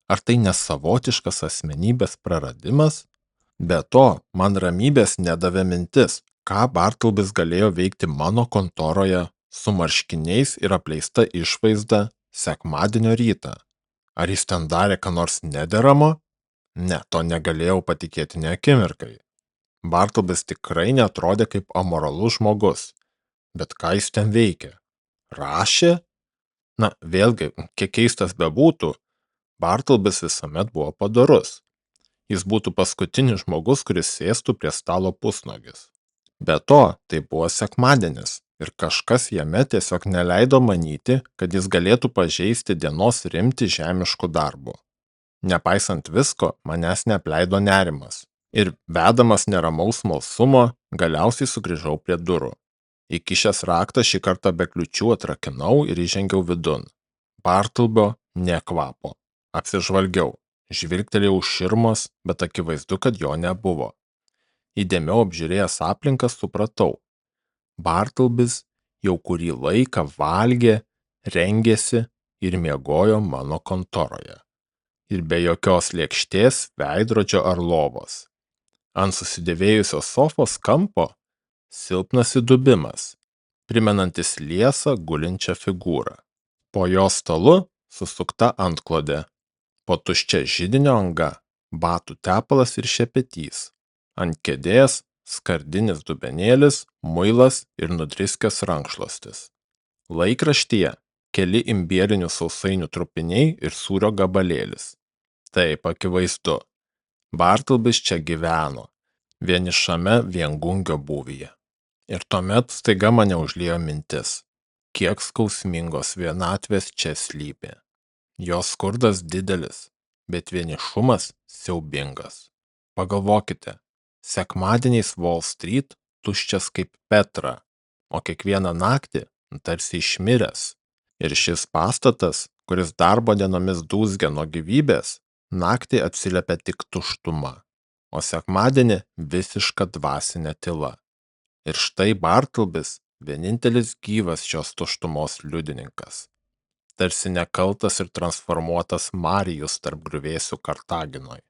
ar tai nesavotiškas asmenybės praradimas? Be to, man ramybės nedavė mintis, ką Bartlebys galėjo veikti mano kontoroje su marškiniais ir apleista išvaizda sekmadienio rytą. Ar jis ten darė ką nors nederamo? Ne, to negalėjau patikėti nė akimirkai. Bartlebys tikrai neatrodė kaip amoralus žmogus. Bet ką jis ten veikė? Rašė? Na, vėlgi, kiek keistas bebūtų, Bartlebys visuomet buvo padorus. Jis būtų paskutinis žmogus, kuris sėstų prie stalo pusnuogis. Be to, tai buvo sekmadienis ir kažkas jame tiesiog neleido manyti, kad jis galėtų pažeisti dienos rimtį žemiškų darbų. Nepaisant visko, manęs neapleido nerimas ir, vedamas neramaus smalsumo, galiausiai sugrįžau prie durų. Įkišęs raktą šį kartą be kliučių atrakinau ir įžengiau vidun. Bartlebio nė kvapo. Apsižvalgiau. Žvilgtelėjau už širmos, bet akivaizdu, kad jo nebuvo. Įdėmiau apžiūrėjęs aplinką supratau. Bartlebys jau kurį laiką valgė, rengėsi ir miegojo mano kontoroje. Ir be jokios lėkštės, veidrodžio ar lovos. Ant susidėvėjusios sofos kampo silpnas įdubimas, primenantis liesą gulinčią figūrą. Po jo stalu susukta antklodė. Po tuščia židinio anga batų tepalas ir šepetys. Ant kėdės skardinis dubenėlis, muilas ir nudriskęs rankšluostis. Laikraštyje keli imbierinių sausainių trupiniai ir sūrio gabalėlis. Taip, akivaizdu. Bartlebys čia gyveno, vienišame viengungio būvyje. Ir tuomet staiga mane užliejo mintis, kiek skausmingos vienatvės čia slypi. Jos skurdas didelis, bet vienišumas siaubingas. Pagalvokite, sekmadieniais Wall Street tuščias kaip Petra, o kiekvieną naktį tarsi išmiręs. Ir šis pastatas, kuris darbo dienomis dūzgia nuo gyvybės, naktį atsiliepia tik tuštuma, o sekmadienį visiška dvasinė tyla. Ir štai Bartlebys vienintelis gyvas šios tuštumos liudininkas. Tarsi nekaltas ir transformuotas Marijus tarp griuvėsių Kartaginoj.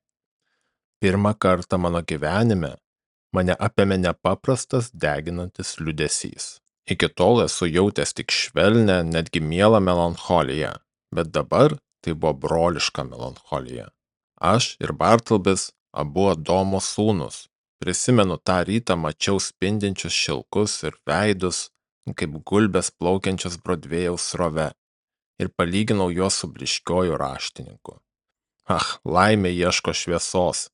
Pirmą kartą mano gyvenime mane apėmė nepaprastas deginantis liūdesys. Iki tol esu jautęs tik švelnę, netgi mielą melancholiją, bet dabar tai buvo broliška melancholija. Aš ir Bartlebys abu Adomo sūnus. Prisimenu, tą rytą mačiau spindinčius šilkus ir veidus, kaip gulbės plaukiančios Brodvėjaus srove, ir palyginau juos su blyškiuoju raštininku. Laimė ieško šviesos,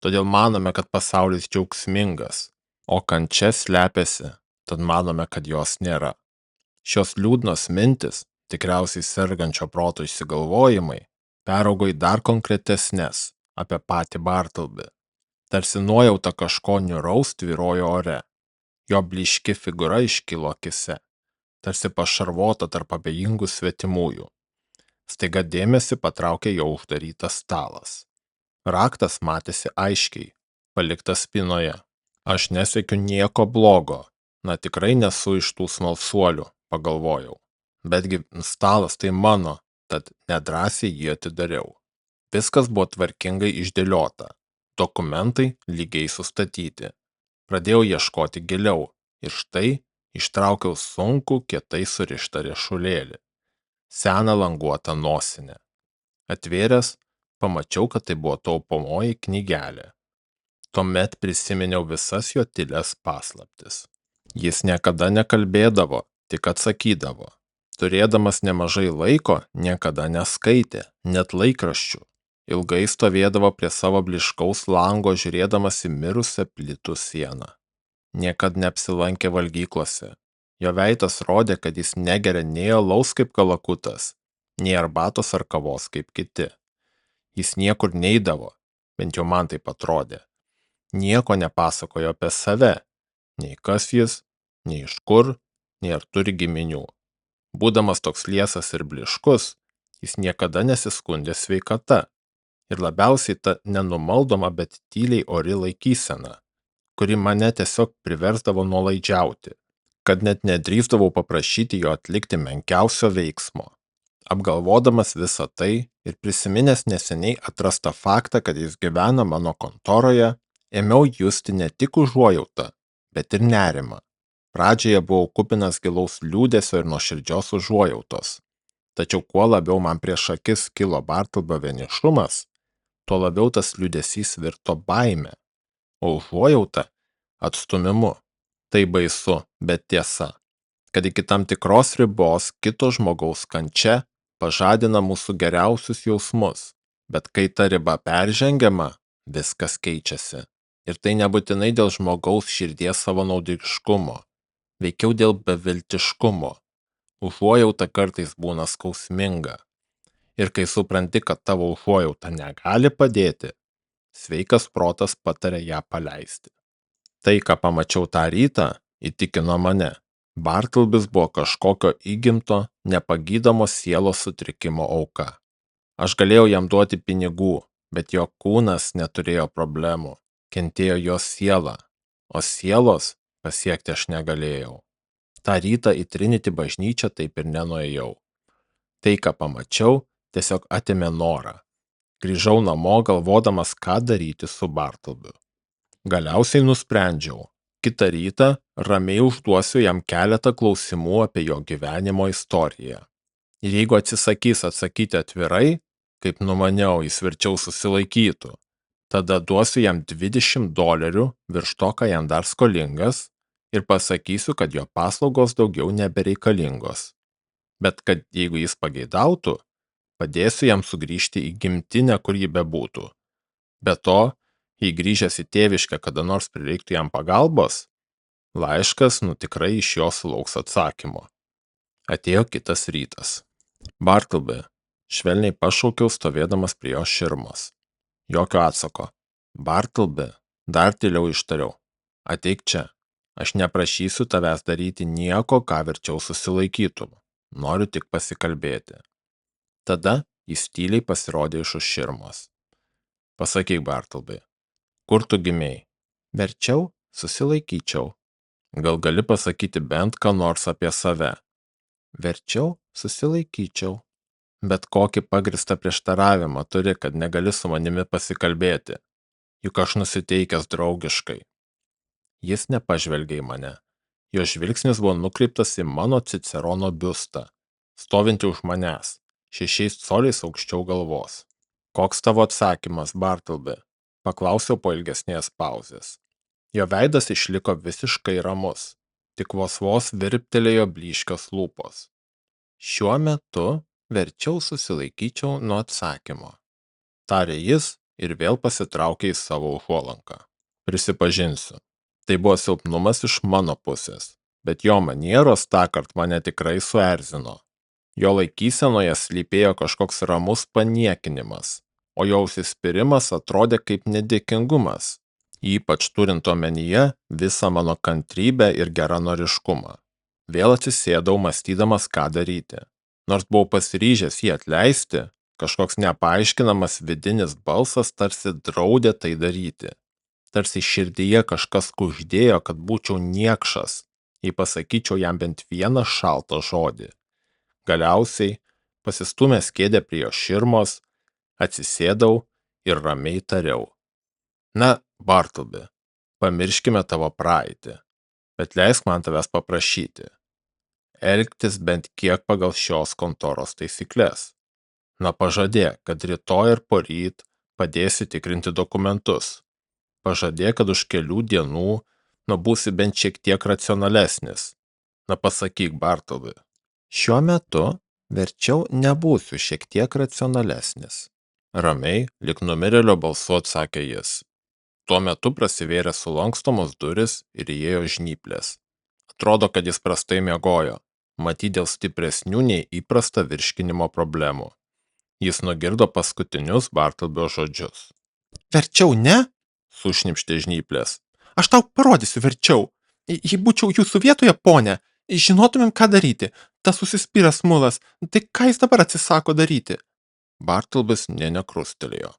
todėl manome, kad pasaulis džiaugsmingas, o kančia slepiasi, tad manome, kad jos nėra. Šios liūdnos mintis, tikriausiai sergančio proto išsigalvojimai, peraugo į dar konkretesnes apie patį Bartleby. Tarsi nuojauta kažko niūraus tvyrojo ore. Jo blyški figūra iškilo akise, tarsi pašarvota tarp abejingų svetimųjų. Staiga dėmesį patraukė jo uždarytas stalas. Raktas matėsi aiškiai, paliktas spynoje. Aš nesiekiu nieko blogo, tikrai nesu iš tų smalsuolių, pagalvojau. Betgi stalas tai mano, tad nedrąsiai jį atidariau. Viskas buvo tvarkingai išdėliota, dokumentai lygiai sustatyti. Pradėjau ieškoti giliau ir štai ištraukiau sunkų, kietai surištą riešulėlį. Seną languotą nosinę. Atvėręs, Pamačiau, kad tai buvo taupomoji knygelė. Tuomet prisiminiau visas jo tylias paslaptis. Jis niekada nekalbėdavo, tik atsakydavo. Turėdamas nemažai laiko, niekada neskaitė, net laikraščių. Ilgai stovėdavo prie savo blyškaus lango, žiūrėdamas į mirusią plytų sieną. Niekad neapsilankė valgyklose. Jo veidas rodė, kad jis negeria nei alaus kaip kalakutas, nei arbatos ar kavos kaip kiti. Jis niekur neidavo, bent jau man taip atrodė. Nieko nepasakojo apie save, nei kas jis, nei iš kur, nei ar turi giminių. Būdamas toks liesas ir blyškus, jis niekada nesiskundė sveikata. Ir labiausiai ta nenumaldoma, bet tyliai ori laikysena, kuri mane tiesiog priversdavo nuolaidžiauti, kad net nedrįsdavau paprašyti jo atlikti menkiausio veiksmo. Apgalvodamas visą tai ir prisiminęs neseniai atrastą faktą, kad jis gyvena mano kontoroje, ėmiau justi ne tik užuojautą, bet ir nerimą. Pradžioje buvau kupinas gilaus liūdesio ir nuoširdžios užuojautos. Tačiau kuo labiau man prieš akis kilo Bartlbio vienišumas, tuo labiau tas liūdesys virto baime, o užuojauta atstumimu. Tai baisu, bet tiesa, kad iki tam tikros ribos kito žmogaus kančia pažadina mūsų geriausius jausmus, bet kai ta riba peržengiama, viskas keičiasi. Ir tai nebūtinai dėl žmogaus širdies savanaudiškumo, veikiau dėl beviltiškumo. Užuojauta kartais būna skausminga. Ir kai supranti, kad tavo užuojauta negali padėti, sveikas protas pataria ją paleisti. Tai, ką pamačiau tą rytą, įtikino mane. Bartlbis buvo kažkokio įgimto, nepagydomo sielos sutrikimo auka. Aš galėjau jam duoti pinigų, bet jo kūnas neturėjo problemų. Kentėjo jos siela, o sielos pasiekti aš negalėjau. Ta rytą į Trinity bažnyčią taip ir nenuėjau. Tai, ką pamačiau, tiesiog atėmė norą. Grįžau namo galvodamas, ką daryti su Bartlbiu. Galiausiai nusprendžiau, kitą rytą ramiai užduosiu jam keletą klausimų apie jo gyvenimo istoriją. Ir jeigu atsisakys atsakyti atvirai, kaip numaniau, jis verčiau susilaikytų, tada duosiu jam $20 virš to, ką jam dar skolingas, ir pasakysiu, kad jo paslaugos daugiau nebereikalingos. Bet kad jeigu jis pageidautų, padėsiu jam sugrįžti į gimtinę, kur jį bebūtų. Be to, jei grįžęs į tėviškę kada nors prireiktų jam pagalbos, laiškas tikrai iš jo sulauks atsakymo. Atėjo kitas rytas. Bartlby, švelniai pašaukiau stovėdamas prie jo širmos. Jokio atsako. Bartlby, dar tyliau ištariau. Ateik čia. Aš neprašysiu tavęs daryti nieko, ką verčiau susilaikytum. Noriu tik pasikalbėti. Tada jis tyliai pasirodė iš už širmos. Pasakyk, Bartlby, kur tu gimei? Verčiau susilaikyčiau. Gal gali pasakyti bent ką nors apie save? Verčiau susilaikyčiau. Bet kokį pagristą prieštaravimą turi, kad negali su manimi pasikalbėti. Juk aš nusiteikęs draugiškai. Jis nepažvelgė į mane. Jo žvilgsnis buvo nukreiptas į mano Cicerono biustą, stovintį už manęs, 6 coliais aukščiau galvos. Koks tavo atsakymas, Bartlby? Paklausiau po ilgesnės pauzės. Jo veidas išliko visiškai ramus, tik vos virptelėjo blyškios lūpos. Šiuo metu verčiau susilaikyčiau nuo atsakymo. Tarė jis ir vėl pasitraukė į savo užuolanką. Prisipažinsiu, tai buvo silpnumas iš mano pusės, bet jo manieros tąkart mane tikrai suerzino. Jo laikysenoje slypėjo kažkoks ramus paniekinimas, o jo užsispyrimas atrodė kaip nedėkingumas, ypač turint omenyje visą mano kantrybę ir geranoriškumą. Vėl atsisėdau, mąstydamas, ką daryti. Nors buvau pasiryžęs jį atleisti, kažkoks nepaaiškinamas vidinis balsas tarsi draudė tai daryti. Tarsi širdyje kažkas kuždėjo, kad būčiau niekšas, jei pasakyčiau jam bent vieną šaltą žodį. Galiausiai, pasistumęs kėdę prie jo širmos, atsisėdau ir ramiai tariau. Na, Bartlby, pamirškime tavo praeitį, bet leisk man tavęs paprašyti. Elgtis bent kiek pagal šios kontoros taisykles. Na pažadėk, kad rytoj ir poryt padėsi tikrinti dokumentus. Pažadėk, kad už kelių dienų būsi bent šiek tiek racionalesnis. Na pasakyk, Bartlbai. Šiuo metu verčiau nebūsiu šiek tiek racionalesnis. Ramiai, lyg numirėlio balsu atsakė jis. Tuo metu prasivėrė sulankstomos duris ir įėjo žnyplės. Atrodo, kad jis prastai miegojo, matyt dėl stipresnių nei įprasta virškinimo problemų. Jis nugirdo paskutinius Bartlbio žodžius. Verčiau ne? Sušnipštė žnyplės. Aš tau parodysiu verčiau. Jei būčiau jūsų vietoje, ponė, žinotumėm, ką daryti. Tas užsispyręs mulas, tai ką jis dabar atsisako daryti? Bartlbis nė nekrustelėjo.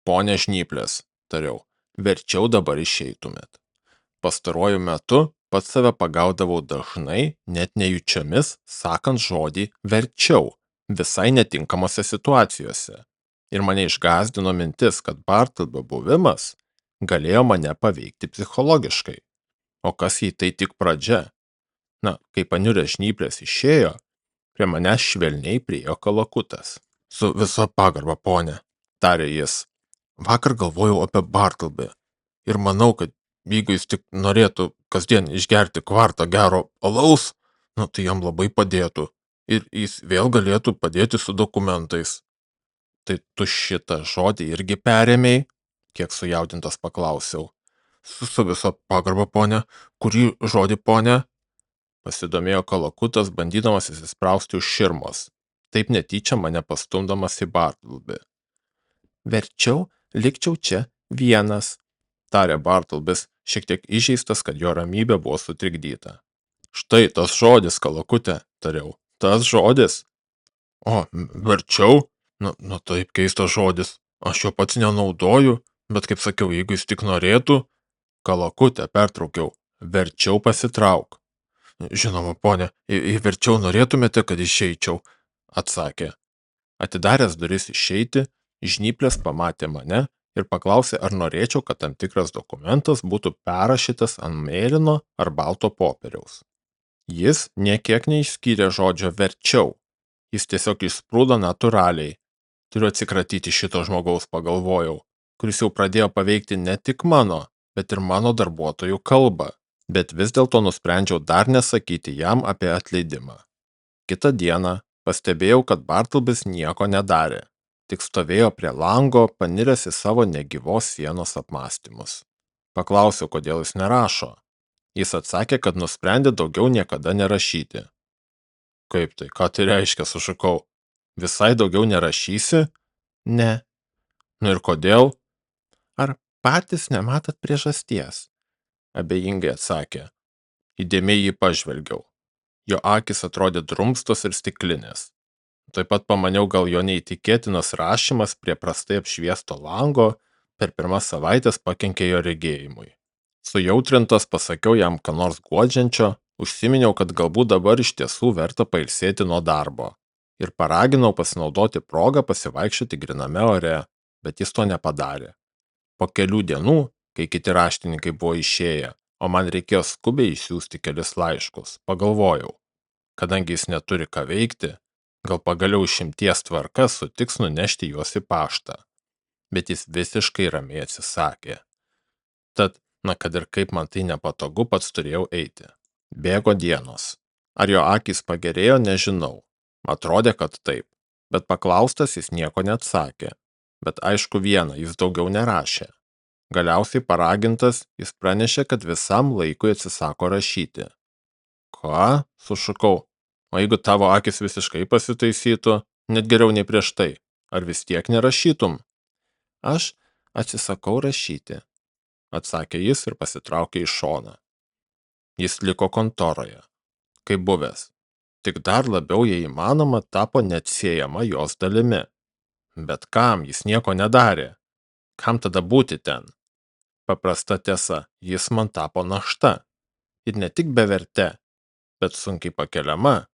Ponė žnyplės, tariau, verčiau dabar išeitumėt. Pastaruoju metu pats save pagaudavau dažnai, net nejučiomis, sakant žodį verčiau, visai netinkamose situacijose. Ir mane išgąsdino mintis, kad Bartlbio buvimas galėjo mane paveikti psichologiškai. O kas jei tai tik pradžia? Na, kai paniurė žnyplės išėjo, prie manęs švelniai priėjo Kalakutas. Su visa pagarba, ponė, tarė jis. Vakar galvojau apie Bartlbį ir manau, kad jeigu jis tik norėtų kasdien išgerti kvartą gero alaus, tai jam labai padėtų ir jis vėl galėtų padėti su dokumentais. Tai tu šitą žodį irgi perėmei? Kiek sujaudintas paklausiau. Su viso pagarba, ponė. Kurį žodį, ponė? Pasidomėjo Kalakutas, bandydamas įsisprausti už širmos. Taip netyčia mane pastumdamas į Bartlbį. Verčiau likčiau čia vienas, tarė Bartlbis, šiek tiek įžeistas, kad jo ramybė buvo sutrikdyta. Štai tas žodis, Kalakute, tariau. Tas žodis. O, verčiau? Taip keistas žodis. Aš jo pats nenaudoju, bet kaip sakiau, jeigu jis tik norėtų. Kalakute, pertraukiau. Verčiau pasitrauk. Žinoma, ponė, jei verčiau norėtumėte, kad išeičiau, atsakė. Atidaręs duris išeiti, žnyplės pamatė mane ir paklausė, ar norėčiau, kad tam tikras dokumentas būtų perrašytas ant mėlyno ar balto popieriaus. Jis niekiek neišskyrė žodžio verčiau. Jis tiesiog išsprūdo natūraliai. Turiu atsikratyti šito žmogaus, pagalvojau, kuris jau pradėjo paveikti ne tik mano, bet ir mano darbuotojų kalbą. Bet vis dėlto nusprendžiau dar nesakyti jam apie atleidimą. Kitą dieną pastebėjau, kad Bartlbis nieko nedarė. Tik stovėjo prie lango, paniręs į savo negyvos sienos apmąstymus. Paklausiau, kodėl jis nerašo. Jis atsakė, kad nusprendė daugiau niekada nerašyti. Kaip tai, ką tai reiškia, sušukau. Visai daugiau nerašysi? Ne. Ir kodėl? Ar patys nematot priežasties? Abejingai atsakė. Įdėmiai jį pažvelgiau. Jo akis atrodė drumstos ir stiklinės. Taip pat pamaniau, gal jo neįtikėtinas rašymas prie prastai apšviesto lango per pirmas savaitės pakenkė jo regėjimui. Sujautrintas pasakiau jam ką nors guodžiančio, užsiminiau, kad galbūt dabar iš tiesų verta pailsėti nuo darbo. Ir paraginau pasinaudoti progą pasivaikščioti griname ore, bet jis to nepadarė. Po kelių dienų, kai kiti raštininkai buvo išėję, o man reikėjo skubiai išsiųsti kelis laiškus, pagalvojau, kadangi jis neturi ką veikti, gal pagaliau išimties tvarka sutiks nunešti juos į paštą. Bet jis visiškai ramiai atsisakė. Tad, kad ir kaip man tai nepatogu, pats turėjau eiti. Bėgo dienos. Ar jo akys pagerėjo, nežinau. Atrodė, kad taip, bet paklaustas jis nieko neatsakė. Bet aišku viena, jis daugiau nerašė. Galiausiai paragintas, jis pranešė, kad visam laikui atsisako rašyti. Ką? Sušukau. O jeigu tavo akis visiškai pasitaisytų, net geriau nei prieš tai, ar vis tiek nerašytum? Aš atsisakau rašyti, atsakė jis ir pasitraukė į šoną. Jis liko kontoroje, kaip buvęs. Tik dar labiau, jei įmanoma, tapo neatsiejama jos dalimi. Bet kam, jis nieko nedarė? Kam tada būti ten? Paprasta tiesa, jis man tapo našta. Ir ne tik beverte, bet sunkiai pakeliama.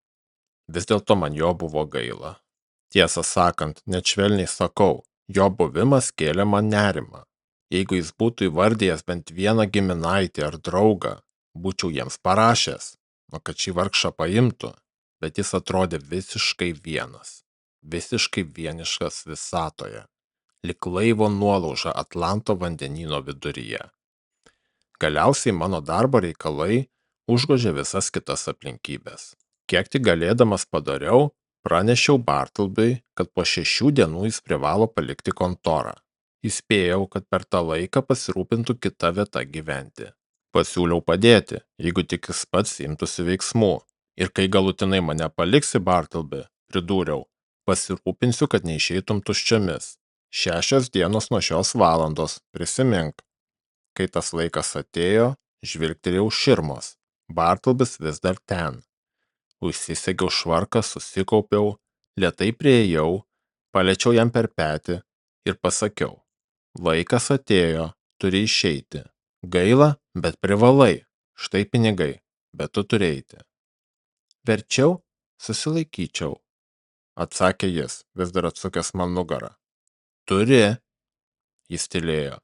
Vis dėlto man jo buvo gaila. Tiesą sakant, net švelniai sakau, jo buvimas kėlė man nerimą. Jeigu jis būtų įvardėjęs bent vieną giminaitį ar draugą, būčiau jiems parašęs, kad šį vargšą paimtų, bet jis atrodė visiškai vienas. visiškai vienišas visatoje, lyg laivo nuolauža Atlanto vandenyno viduryje. Galiausiai mano darbo reikalai užgožė visas kitas aplinkybės. Kiek tik galėdamas padariau, pranešiau Bartleby'ui, kad po 6 dienų jis privalo palikti kontorą. Įspėjau, kad per tą laiką pasirūpintų kita vieta gyventi. Pasiūliau padėti, jeigu tik jis pats imtųsi veiksmų. Ir kai galutinai mane paliksi, Bartleby, pridūriau, pasirūpinsiu, kad neišeitum tuščiomis. 6 dienos nuo šios valandos, prisimink. Kai tas laikas atėjo, žvilgtelėjau širmos. Bartlebys vis dar ten. Užsisegiau švarką, susikaupiau, lėtai priėjau, paliečiau jam per petį ir pasakiau, laikas atėjo, turi išeiti. Gaila, bet privalai. Štai pinigai, bet tu turi eiti. Verčiau susilaikyčiau, atsakė jis, vis dar atsukęs man nugarą. Turi, jis tylėjo.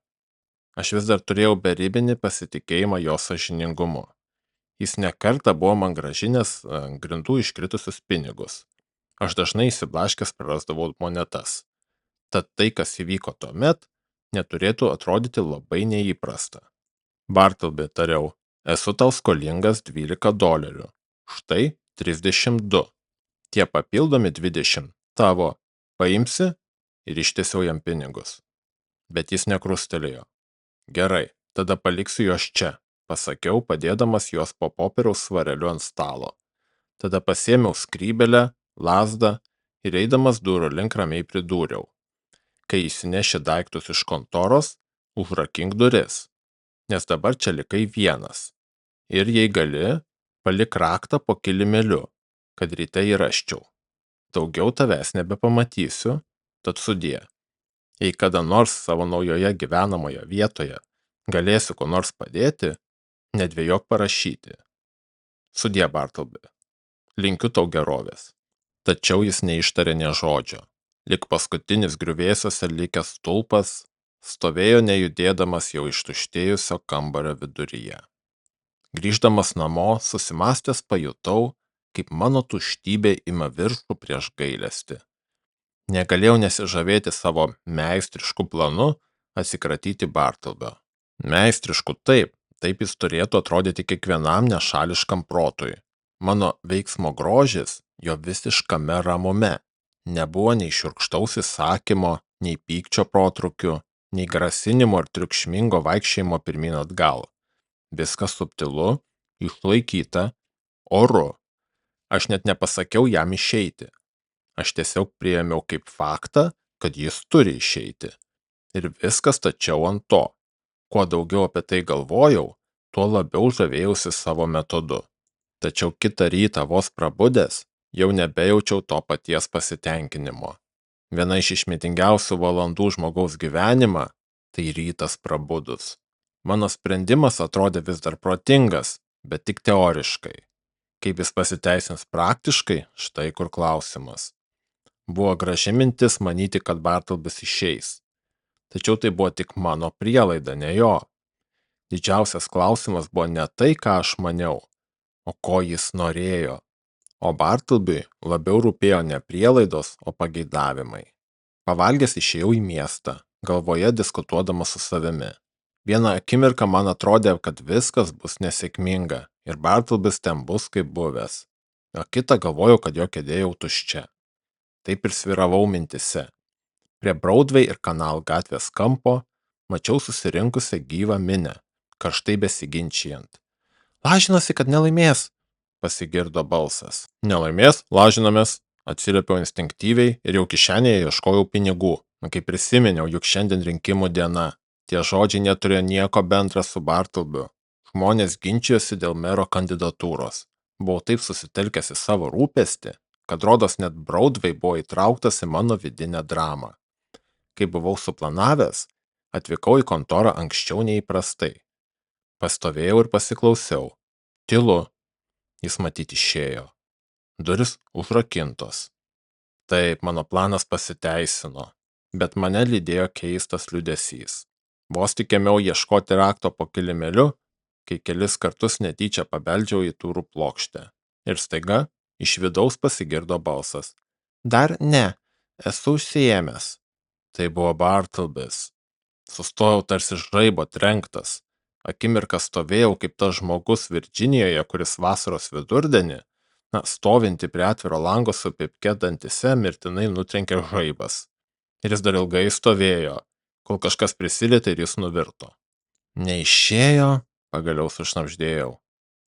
Aš vis dar turėjau beribinį pasitikėjimą jo sąžiningumu. Jis nekartą buvo man grąžinęs grindų iškritusius pinigus. Aš dažnai įsiblaškęs prarasdavau monetas. Tad tai, kas įvyko tuomet, neturėtų atrodyti labai neįprasta. Bartleby, tariau, esu tau skolingas $12. Štai 32. Tie papildomi 20 tavo. Paimsi ir ištiesiau jam pinigus. Bet jis nekrustelėjo. Gerai, tada paliksiu juos čia, pasakiau, padėdamas juos po popieriaus svareliu ant stalo. Tada pasėmiau skrybelę, lazdą ir eidamas durų link ramiai pridūriau. Kai įsineši daiktus iš kontoros, užrakink duris, nes dabar čia likai vienas. Ir jei gali, palik raktą po kilimėliu, kad ryte įraščiau. Daugiau tavęs nebepamatysiu, tad sudie. Jei kada nors savo naujoje gyvenamoje vietoje galėsiu ko nors padėti, nedvejok parašyti. Sudie, Bartleby. Linkiu tau gerovės. Tačiau jis neištarė nė žodžio. Lyg paskutinis griuvėsiuose likęs stulpas, stovėjo nejudėdamas jau ištuštėjusio kambario viduryje. Grįždamas namo, susimąstęs pajutau, kaip mano tuštybė ima viršų prieš gailestį. Negalėjau nesižavėti savo meistrišku planu atsikratyti Bartlebio. Meistrišku taip jis turėtų atrodyti kiekvienam nešališkam protui. Mano veiksmo grožis jo visiškame ramume. Nebuvo nei šiurkštaus įsakymo, nei pykčio protrukių, nei grasinimo ar triukšmingo vaikščiojimo pirmyn atgal. Viskas subtilu, išlaikyta, oru. Aš net nepasakiau jam išeiti. Aš tiesiog priėmiau kaip faktą, kad jis turi išeiti. Ir viskas stačiau ant to. Kuo daugiau apie tai galvojau, tuo labiau žavėjausi savo metodu. Tačiau kitą rytą vos prabudęs, jau nebejaučiau to paties pasitenkinimo. Viena iš išmintingiausių valandų žmogaus gyvenimą – tai rytas prabudus. Mano sprendimas atrodė vis dar protingas, bet tik teoriškai. Kaip jis pasiteisins praktiškai, štai kur klausimas. Buvo graži mintis manyti, kad Bartlebys išeis. Tačiau tai buvo tik mano prielaida, ne jo. Didžiausias klausimas buvo ne tai, ką aš maniau, o ko jis norėjo. O Bartleby'ui labiau rūpėjo ne prielaidos, o pageidavimai. Pavalgęs išėjau į miestą, galvoje diskutuodamas su savimi. Vieną akimirką man atrodė, kad viskas bus nesėkminga ir Bartlebys ten bus kaip buvęs. O kitą galvojau, kad jo kėdė jau tuščia. Taip ir sviravau mintise. Prie Broadway ir Kanal gatvės kampo mačiau susirinkusią gyvą minią, karštai besiginčijant. Lažinasi, kad nelaimės, pasigirdo balsas. Nelaimės, lažinamės, atsiliepiau instinktyviai ir jau kišenėje ieškojau pinigų. Kai prisiminiau, juk šiandien rinkimų diena. Tie žodžiai neturėjo nieko bendra su Bartlebiu. Žmonės ginčijosi dėl mero kandidatūros. Buvau taip susitelkęs į savo rūpestį, kad rodos net Broadway buvo įtrauktas į mano vidinę dramą. Kai buvau suplanavęs, atvykau į kontorą anksčiau neįprastai. Pastovėjau ir pasiklausiau. Tylu. Jis matyti išėjo. Duris užrakintos. Taip, mano planas pasiteisino, bet mane lydėjo keistas liūdesys. Vos tik ėmiau ieškoti rakto po kilimėliu, kai kelis kartus netyčia pabeldžiau į durų plokštę. Ir staiga iš vidaus pasigirdo balsas. Dar ne, Esu užsiėmęs. Tai buvo Bartlebis. Sustojau tarsi žaibo trenktas. Akimirką stovėjau kaip tas žmogus Virdžinijoje, kuris vasaros vidurdienį, stovinti prie atviro lango su pipke dantise, mirtinai nutrenkė žaibas. Ir jis dar ilgai stovėjo, kol kažkas prisilietė ir jis nuvirto. Neišėjo, pagaliau sušnabždėjau.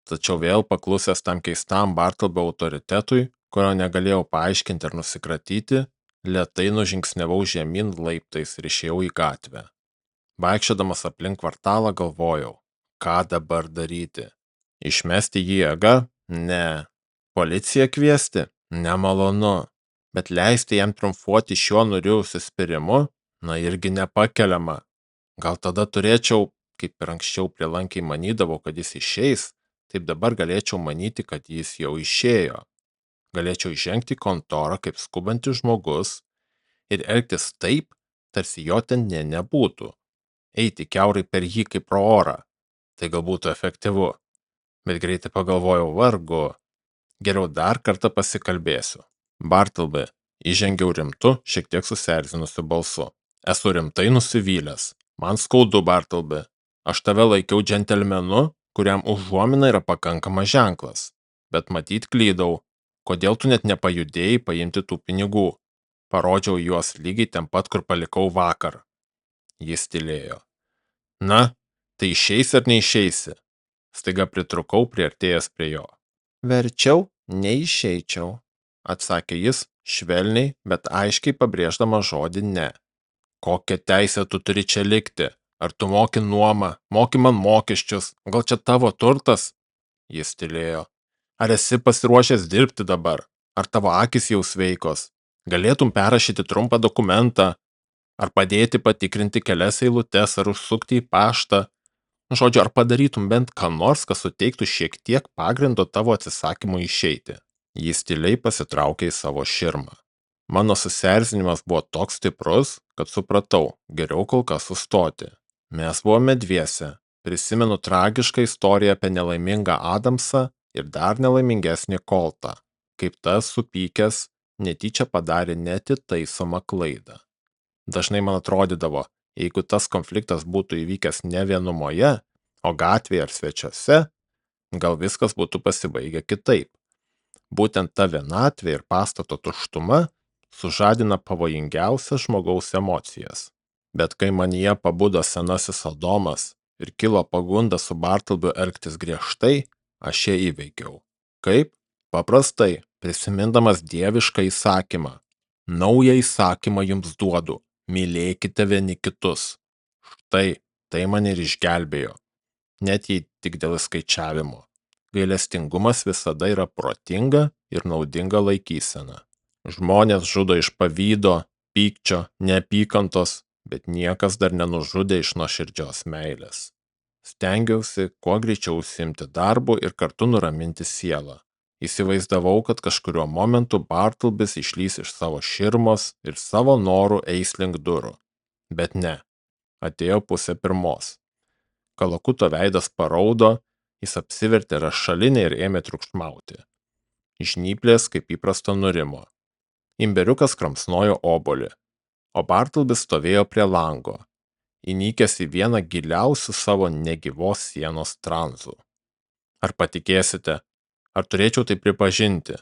Tačiau vėl paklusęs tam keistam Bartlebio autoritetui, kurio negalėjau paaiškinti ar nusikratyti, lėtai nužingsniavau žemyn laiptais ir išėjau į gatvę. Vaikščiodamas aplink kvartalą galvojau, ką dabar daryti. Išmesti jį jėga? Ne. Policiją kviesti? Nemalonu. Bet leisti jam triumfuoti šiuo niūriu užsispyrimu? Irgi nepakeliama. Gal tada turėčiau, kaip ir anksčiau prielankiai manydavau, kad jis išeis, taip dabar galėčiau manyti, kad jis jau išėjo. Galėčiau įžengti į kontorą kaip skubantis žmogus ir elgtis taip, tarsi jo ten nebūtų. Eiti kiaurai per jį kaip pro orą. Tai gal būtų efektyvu. Bet greitai pagalvojau, vargu. Geriau dar kartą pasikalbėsiu. Bartleby, įžengiau rimtu, šiek tiek susierzinusiu balsu. Esu rimtai nusivylęs. Man skaudu, Bartleby. Aš tave laikiau džentelmenu, kuriam užuomina yra pakankamas ženklas. Bet matyt klydau. Kodėl tu net nepajudėjai paimti tų pinigų? Parodžiau juos lygiai ten pat, kur palikau vakar. Jis tylėjo. Na, tai išeisi ar neišeisi? Staiga pritrukau priartėjęs prie jo. Verčiau neišeičiau, atsakė jis, švelniai, bet aiškiai pabrėždama žodį ne. Kokią teisę tu turi čia likti? Ar tu moki nuomą, moki man mokesčius, gal čia tavo turtas? Jis tylėjo. Ar esi pasiruošęs dirbti dabar? Ar tavo akys jau sveikos? Galėtum perrašyti trumpą dokumentą? Ar padėti patikrinti kelias eilutes, ar užsukti į paštą? Žodžiu, ar padarytum bent ką nors, kas suteiktų šiek tiek pagrindo tavo atsisakymui išeiti? Jis tyliai pasitraukė į savo širmą. Mano susierzinimas buvo toks stiprus, kad supratau, geriau kol kas sustoti. Mes buvome dviese. Prisimenu tragišką istoriją apie nelaimingą Adamsą ir dar nelaimingesnį Coltą, kaip tas supykęs netyčia padarė neatitaisomą klaidą. Dažnai man atrodydavo, jeigu tas konfliktas būtų įvykęs ne vienumoje, o gatvėje ar svečiuose, gal viskas būtų pasibaigę kitaip. Būtent ta vienatvė ir pastato tuštuma sužadina pavojingiausias žmogaus emocijas. Bet kai manyje pabudo senasis Adomas ir kilo pagunda su Bartlebiu elgtis griežtai, aš ją įveikiau. Kaip? Paprastai, prisimindamas dievišką įsakymą. Naują įsakymą jums duodu. Mylėkite vieni kitus. Štai, tai mane ir išgelbėjo. Net jei tik dėl skaičiavimo. Gailestingumas visada yra protinga ir naudinga laikysena. Žmonės žudo iš pavydo, pykčio, neapykantos, bet niekas dar nenužudė iš nuoširdžios meilės. Stengiausi kuo greičiau užsiimti darbu ir kartu nuraminti sielą. Įsivaizdavau, kad kažkuriuo momentu Bartlebis išlys iš savo širmos ir savo norų eis link durų. Bet ne. Atėjo 2:30. Kalakuto veidas paraudo, jis apsivertė rašalinę ir ėmė triukšmauti. Žnyplės kaip įprasta nurimo. Imberiukas kramsnojo obuolį, o Bartlebis stovėjo prie lango, įnikęs į vieną giliausių savo negyvos sienos tranzų. Ar patikėsite? Ar turėčiau tai pripažinti?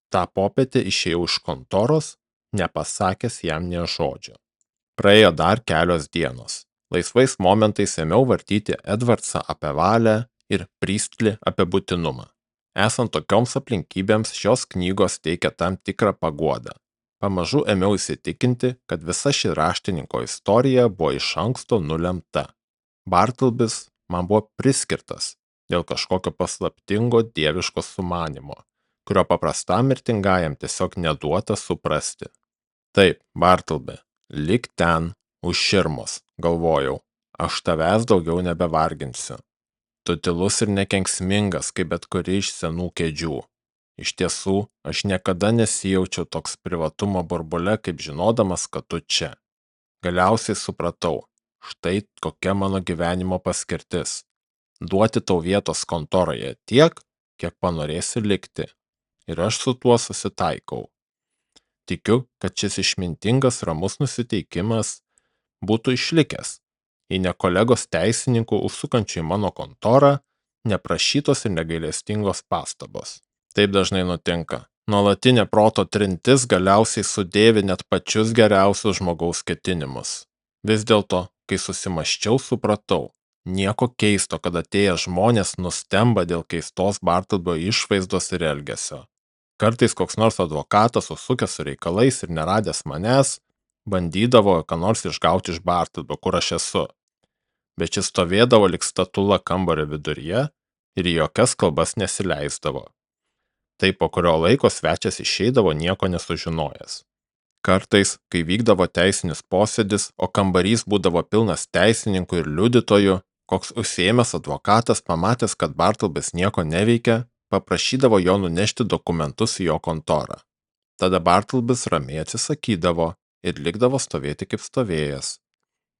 Ta popietę išėjau iš kontoros, nepasakęs jam nė žodžio. Praėjo dar kelios dienos. Laisvais momentais ėmiau vartyti Edwardsą apie valią ir Priestley apie būtinumą. Esant tokioms aplinkybėms, šios knygos teikia tam tikrą paguodą. Pamažu ėmiau įsitikinti, kad visa ši raštininko istorija buvo iš anksto nulemta. Bartlebis man buvo priskirtas dėl kažkokio paslaptingo dieviško sumanimo, kurio paprastam mirtingajam tiesiog neduota suprasti. Taip, Bartleby, lik ten, už širmos, galvojau, aš tavęs daugiau nebevarginsiu. Tu tylus ir nekenksmingas, kaip bet kuri iš senų kėdžių. Iš tiesų, aš niekada nesijaučiau toks privatumo burbule, kaip žinodamas, kad tu čia. Galiausiai supratau, štai kokia mano gyvenimo paskirtis. Duoti tau vietos kontoroje tiek, kiek panorėsi likti. Ir aš su tuo susitaikau. Tikiu, kad šis išmintingas ramus nusiteikimas būtų išlikęs, jei ne kolegos teisininkų užsukančių į mano kontorą neprašytos ir negailestingos pastabos. Taip dažnai nutinka. Nuolatinė proto trintis galiausiai sudėvi net pačius geriausius žmogaus ketinimus. Vis dėlto, kai susimaščiau, supratau, nieko keisto, kad atėję žmonės nustemba dėl keistos Bartlbio išvaizdos ir elgesio. Kartais koks nors advokatas užsukęs su reikalais ir neradęs manęs, bandydavo ką nors išgauti iš Bartlbio, kur aš esu. Bet šis stovėdavo lyg statula kambario viduryje ir į jokias kalbas nesileisdavo. Tai po kurio laiko svečias išeidavo nieko nesužinojęs. Kartais, kai vykdavo teisinis posėdis, o kambarys būdavo pilnas teisininkų ir liudytojų, koks užsiėmęs advokatas, pamatęs, kad Bartlbis nieko neveikia, paprašydavo jo nunešti dokumentus į jo kontorą. Tada Bartlbis ramiai atsisakydavo ir likdavo stovėti kaip stovėjęs.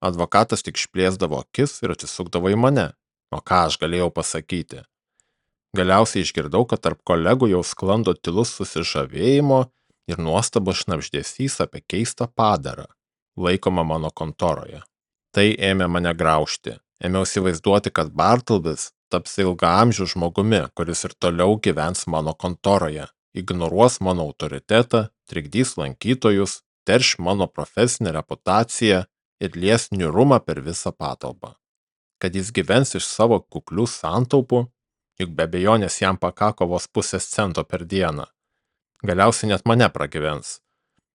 Advokatas tik išplėsdavo akis ir atsisukdavo į mane. O ką aš galėjau pasakyti? Galiausiai išgirdau, kad tarp kolegų jau sklando tylus susižavėjimo ir nuostabos šnabždesys apie keistą padarą, laikomą mano kontoroje. Tai ėmė mane graužti. Ėmiau įsivaizduoti, kad Bartlbis taps ilgaamžiu žmogumi, kuris ir toliau gyvens mano kontoroje, ignoruos mano autoritetą, trikdys lankytojus, terš mano profesinę reputaciją ir lies niūrumą per visą patalpą. Kad jis gyvens iš savo kuklių santaupų, juk be abejonės jam pakako vos pusės cento per dieną. Galiausiai net mane pragyvens.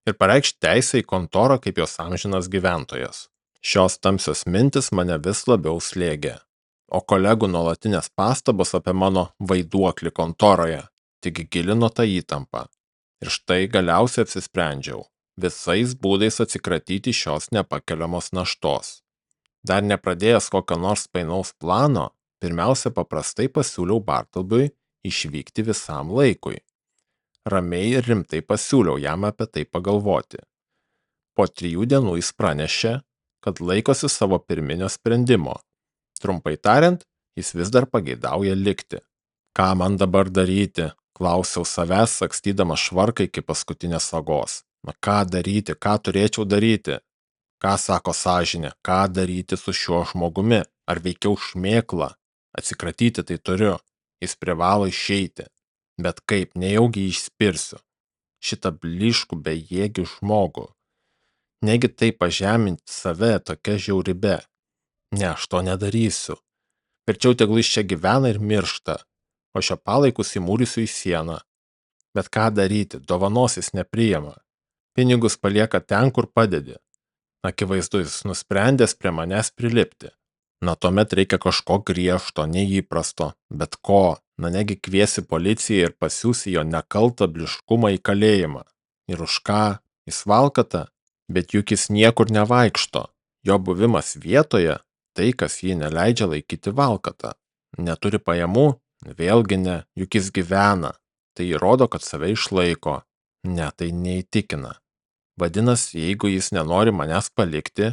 Ir pareikš teisę į kontorą kaip jos amžinas gyventojas. Šios tamsios mintis mane vis labiau slėgė. O kolegų nuolatinės pastabos apie mano vaiduoklį kontoroje tik gilino tą įtampą. Ir štai galiausiai apsisprendžiau visais būdais atsikratyti šios nepakeliamos naštos. Dar nepradėjęs kokio nors painaus plano, pirmiausia paprastai pasiūliau Bartlbiui išvykti visam laikui. Ramiai ir rimtai pasiūliau jam apie tai pagalvoti. Po 3 dienų jis pranešė, kad laikosi savo pirminio sprendimo. Trumpai tariant, jis vis dar pageidauja likti. Ką man dabar daryti? Klausiau savęs, sakstydamas švarką iki paskutinės sagos. Ką daryti, ką turėčiau daryti? Ką sako sąžinė, ką daryti su šiuo žmogumi? Ar veikiau šmėklą? Atsikratyti tai turiu. Jis privalo išeiti. Bet kaip, nejaugi išspirsiu. Šitą blyškų bejėgį žmogų. Negi tai pažeminti save tokia žiauribe. Ne, aš to nedarysiu. Verčiau tegul jis čia gyvena ir miršta, o šio palaikus įmūrysiu į sieną. Bet ką daryti, dovanos jis nepriima. Pinigus palieka ten, kur padedi. Akivaizdu, jis nusprendęs prie manęs prilipti. Na, tuomet reikia kažko griežto, neįprasto, bet ko, negi kviesi policiją ir pasiūsi jo nekaltą bliškumą į kalėjimą. Ir už ką? Jis valkata, bet juk jis niekur nevaikšto. Jo buvimas vietoje, tai kas jį neleidžia laikyti valkata. Neturi pajamų? Vėlgi ne, juk jis gyvena. Tai įrodo, kad save išlaiko. Ne, tai neįtikina. Vadinasi, jeigu jis nenori manęs palikti,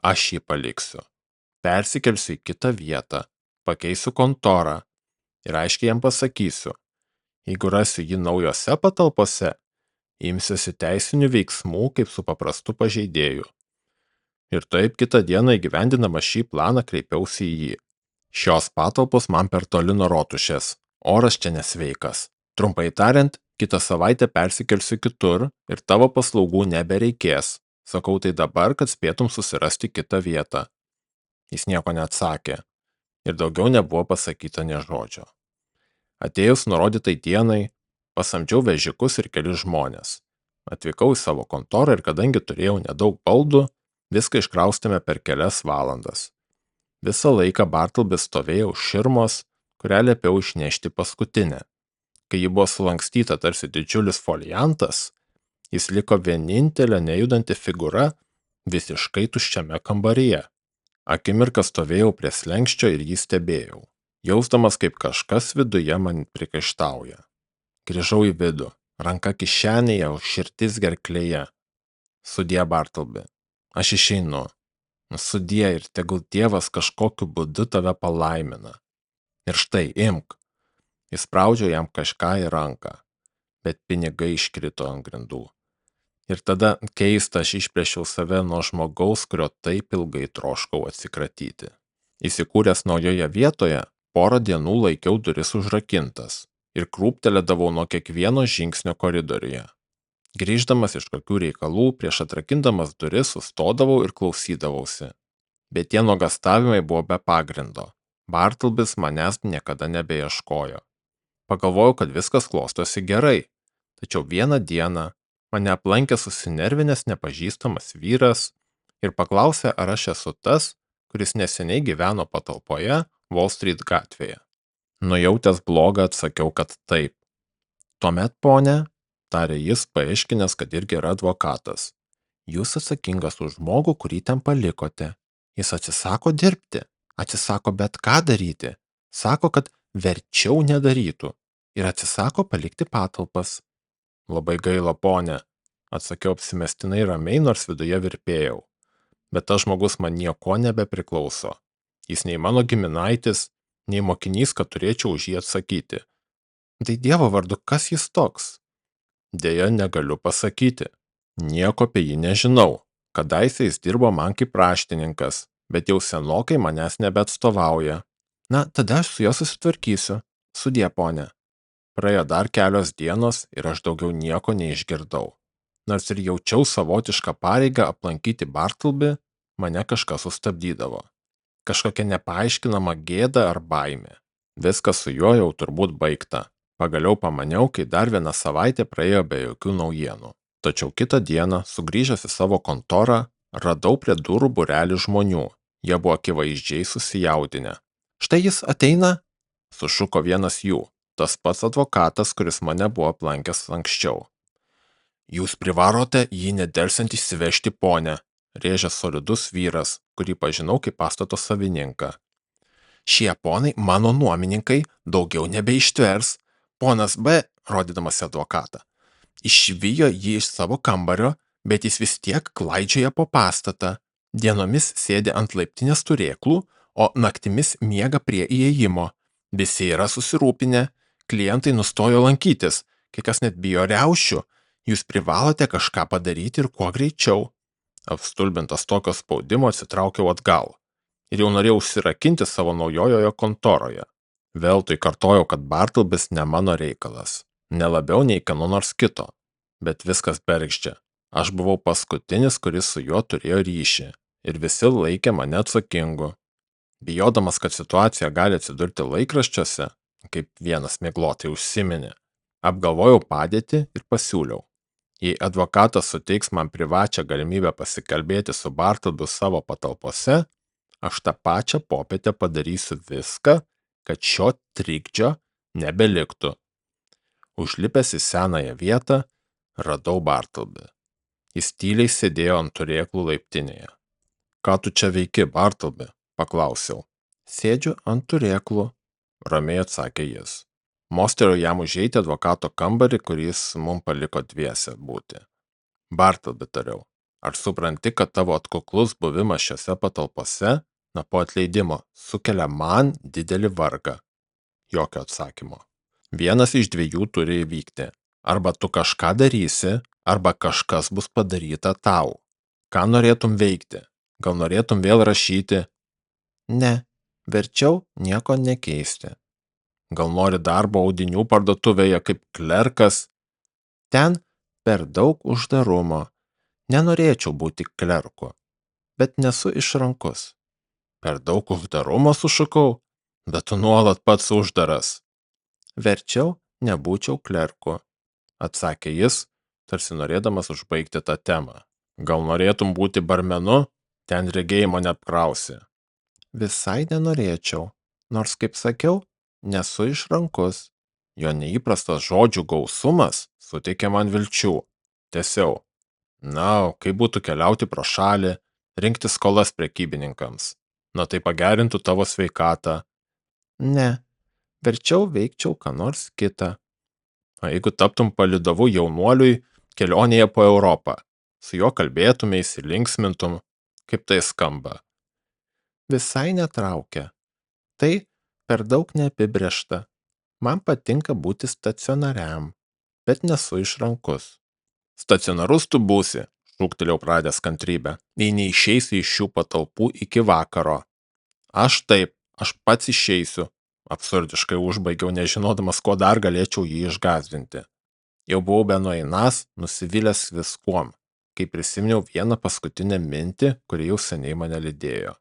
aš jį paliksiu. Persikelsiu į kitą vietą, pakeisiu kontorą ir aiškiai jam pasakysiu, jeigu rasiu jį naujose patalpose, imsiuosi teisinių veiksmų kaip su paprastu pažeidėju. Ir taip kitą dieną įgyvendinama šį planą kreipiausi į jį. Šios patalpos man per toli nuo rotušės, oras čia nesveikas. Trumpai tariant, kitą savaitę persikelsiu kitur ir tavo paslaugų nebereikės. Sakau tai dabar, kad spėtum susirasti kitą vietą. Jis nieko neatsakė ir daugiau nebuvo pasakyta nė žodžio. Atėjus nurodytai dienai, pasamdžiau vežikus ir kelis žmonės. Atvykau į savo kontorą ir kadangi turėjau nedaug baldų, viską iškraustėme per kelias valandas. Visą laiką Bartlbis stovėjo už širmos, kurią liepiau išnešti paskutinę. Kai ji buvo sulankstyta tarsi didžiulis foliantas, jis liko vienintelė nejudanti figūra visiškai tuščiame kambaryje. Akimirką stovėjau prie slenksčio ir jį stebėjau, jausdamas, kaip kažkas viduje man prikaištauja. Grįžau į vidų, ranka kišenėje, o širdis gerklėje. Sudie, Bartlbi, aš išeinu. Sudie ir tegul Dievas kažkokiu būdu tave palaimina. Ir štai, imk. Įspraudžiau jam kažką į ranką, bet pinigai iškrito ant grindų. Ir tada keista, aš išplėšiau save nuo žmogaus, kurio taip ilgai troškau atsikratyti. Įsikūręs naujoje vietoje, porą dienų laikiau duris užrakintas ir krūptelėdavau nuo kiekvieno žingsnio koridoriuje. Grįždamas iš kokių reikalų, prieš atrakindamas duris sustodavau ir klausydavausi. Bet tie nuogastavimai buvo be pagrindo. Bartlbis manęs niekada nebeieškojo. Pagalvojau, kad viskas klostosi gerai. Tačiau vieną dieną mane aplankė susinervinęs nepažįstamas vyras ir paklausė, ar aš esu tas, kuris neseniai gyveno patalpoje Wall Street gatvėje. Nujautęs blogą atsakiau, kad taip. Tuomet, ponė, tarė jis, paaiškinęs, kad irgi yra advokatas. Jūs atsakingas už žmogų, kurį ten palikote. Jis atsisako dirbti, atsisako bet ką daryti, sako, kad verčiau nedarytų ir atsisako palikti patalpas. Labai gaila, ponė, atsakiau apsimestinai ramiai, nors viduje virpėjau. Bet tas žmogus man nieko nebepriklauso. Jis nei mano giminaitis, nei mokinys, kad turėčiau už jį atsakyti. Tai Dievo vardu, kas jis toks? Deja, negaliu pasakyti. Nieko apie jį nežinau. Kadaise jis dirbo man kaip raštininkas, bet jau senokai manęs nebeatstovauja. Na, tada aš su juo susitvarkysiu. Sudie, ponė. Praėjo dar kelios dienos ir aš daugiau nieko neišgirdau. Nors ir jaučiau savotišką pareigą aplankyti Bartlbį, mane kažkas sustabdydavo. Kažkokia nepaaiškinama gėda ar baimė. Viskas su juo jau turbūt baigta. Pagaliau pamaniau, kai dar vieną savaitę praėjo be jokių naujienų. Tačiau kitą dieną, sugrįžęs į savo kontorą, radau prie durų būrelį žmonių. Jie buvo akivaizdžiai susijaudinę. Štai jis ateina, sušuko vienas jų, tas pats advokatas, kuris mane buvo aplankęs anksčiau. Jūs privarote jį nedelsiant išsivežti, ponę, rėžė solidus vyras, kurį pažinau kaip pastato savininką. Šie ponai, mano nuomininkai, daugiau nebeištvers. Ponas B, rodydamas advokatą, išvijo jį iš savo kambario, bet jis vis tiek klaidžioja po pastatą. Dienomis sėdi ant laiptinės turėklų, o naktimis miega prie įėjimo. Visi yra susirūpinę, klientai nustojo lankytis, kai kas net bijo riaušių. Jūs privalote kažką padaryti ir kuo greičiau. Apstulbintas tokio spaudimo atsitraukiau atgal. Ir jau norėjau užsirakinti savo naujojoje kontoroje. Veltui kartojau, kad Bartlbis ne mano reikalas. Ne labiau nei kieno nors kito. Bet viskas bergždžia. Aš buvau paskutinis, kuris su juo turėjo ryšį. Ir visi laikė mane atsakingu. Bijodamas, kad situacija gali atsidurti laikraščiuose, kaip vienas miglotai užsiminė, apgalvojau padėtį ir pasiūliau. Jei advokatas suteiks man privačią galimybę pasikalbėti su Bartlbiu savo patalpose, aš tą pačią popietę padarysiu viską, kad šio trikdžio nebeliktų. Užlipęs į senąją vietą, radau Bartlbį. Jis tyliai sėdėjo ant turėklų laiptinėje. Ką tu čia veiki, Bartlbį? Paklausiau. Sėdžiu ant turėklų, ramiai atsakė jis. Mosteriau jam užeiti advokato kambarį, kuris mums paliko dviese būti. Bartlbį, tariau, ar supranti, kad tavo atkuklus buvimas šiose patalpose, na po atleidimo, sukelia man didelį vargą? Jokio atsakymo. Vienas iš dviejų turi įvykti. Arba tu kažką darysi, arba kažkas bus padaryta tau. Ką norėtum veikti? Gal norėtum vėl rašyti? Ne, verčiau nieko nekeisti. Gal nori darbo audinių parduotuvėje kaip klerkas? Ten per daug uždarumo. Nenorėčiau būti klerku, bet nesu išrankus. Per daug uždarumo, sušukau, bet tu nuolat pats uždaras. Verčiau nebūčiau klerku, atsakė jis, tarsi norėdamas užbaigti tą temą. Gal norėtum būti barmenu? Ten regėjimo neapkrausi. Visai nenorėčiau, nors, kaip sakiau, nesu išrankus. Jo neįprastas žodžių gausumas suteikė man vilčių. Tęsiau. Na, kaip būtų keliauti pro šalį, rinkti skolas prekybininkams. Na, tai pagerintų tavo sveikatą. Ne, verčiau veikčiau ką nors kitą. O jeigu taptum palydovu jaunuoliui kelionėje po Europą, su juo kalbėtumeis ir linksmintum, kaip tai skamba? Visai netraukia. Tai per daug neapibrėžta. Man patinka būti stacionariam, bet nesu išrankus. Stacionarus tu būsi, šūktelėjau pradęs kantrybę, jei neišeisi iš šių patalpų iki vakaro. Aš pats išeisiu, absurdiškai užbaigiau, nežinodamas, kuo dar galėčiau jį išgąsdinti. Jau buvau benueinas, nusivylęs viskuom, kai prisiminiau vieną paskutinę mintį, kuri jau seniai mane lydėjo.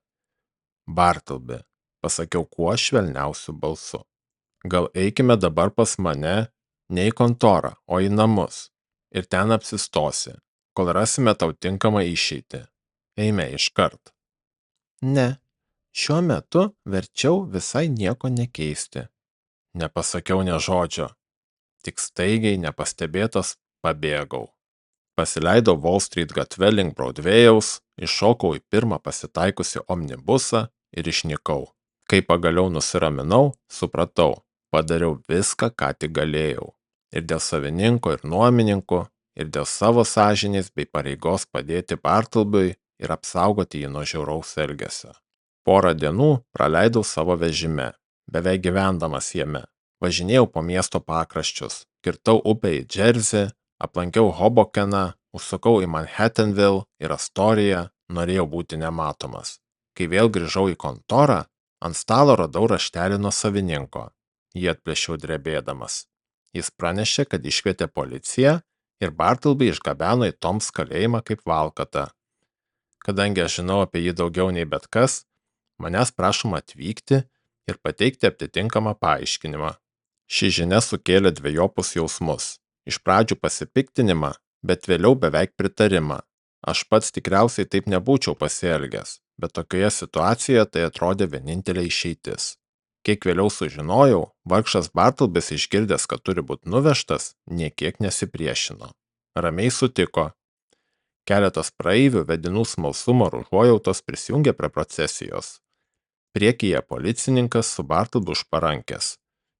Bartleby, pasakiau kuo švelniausiu balsu. Gal eikime dabar pas mane, ne į kontorą, o į namus. Ir ten apsistosi, kol rasime tau tinkamą išeitį. Eime iškart. Ne, šiuo metu verčiau visai nieko nekeisti. Nepasakiau nė žodžio. Tik staigiai, nepastebėtas, pabėgau. Pasileidau Wall Street gatve link Broadway'aus, iššokau į pirmą pasitaikusį omnibusą ir išnykau. Kai pagaliau nusiraminau, supratau, padariau viską, ką tik galėjau. Ir dėl savininko ir nuomininkų, ir dėl savo sąžinės bei pareigos padėti Bartleby'ui ir apsaugoti jį nuo žiauraus elgesio. Porą dienų praleidau savo vežime, beveik gyvendamas jame. Važinėjau po miesto pakraščius, kirtau upę į Džersį, aplankiau Hobokeną, užsukau į Manhattanville ir Astoriją, norėjau būti nematomas. Kai vėl grįžau į kontorą, ant stalo radau raštelį nuo savininko. Jį atplėšiau drebėdamas. Jis pranešė, kad iškvietė policiją ir Bartleby išgabeno į Toms kalėjimą kaip valkatą. Kadangi aš žinau apie jį daugiau nei bet kas, manęs prašoma atvykti ir pateikti atitinkamą paaiškinimą. Ši žinia sukėlė dvejopus jausmus. Iš pradžių pasipiktinimą, bet vėliau beveik pritarimą. Aš pats tikriausiai taip nebūčiau pasielgęs, bet tokioje situacijoje tai atrodė vienintelė išeitis. Kiek vėliau sužinojau, vargšas Bartlebys išgirdęs, kad turi būti nuvežtas, nė kiek nesipriešino. Ramiai sutiko. Keletas praeivių vedinų smalsumo ir užuojautos prisijungė prie procesijos. Priekyje policininkas su Bartleby už parankės.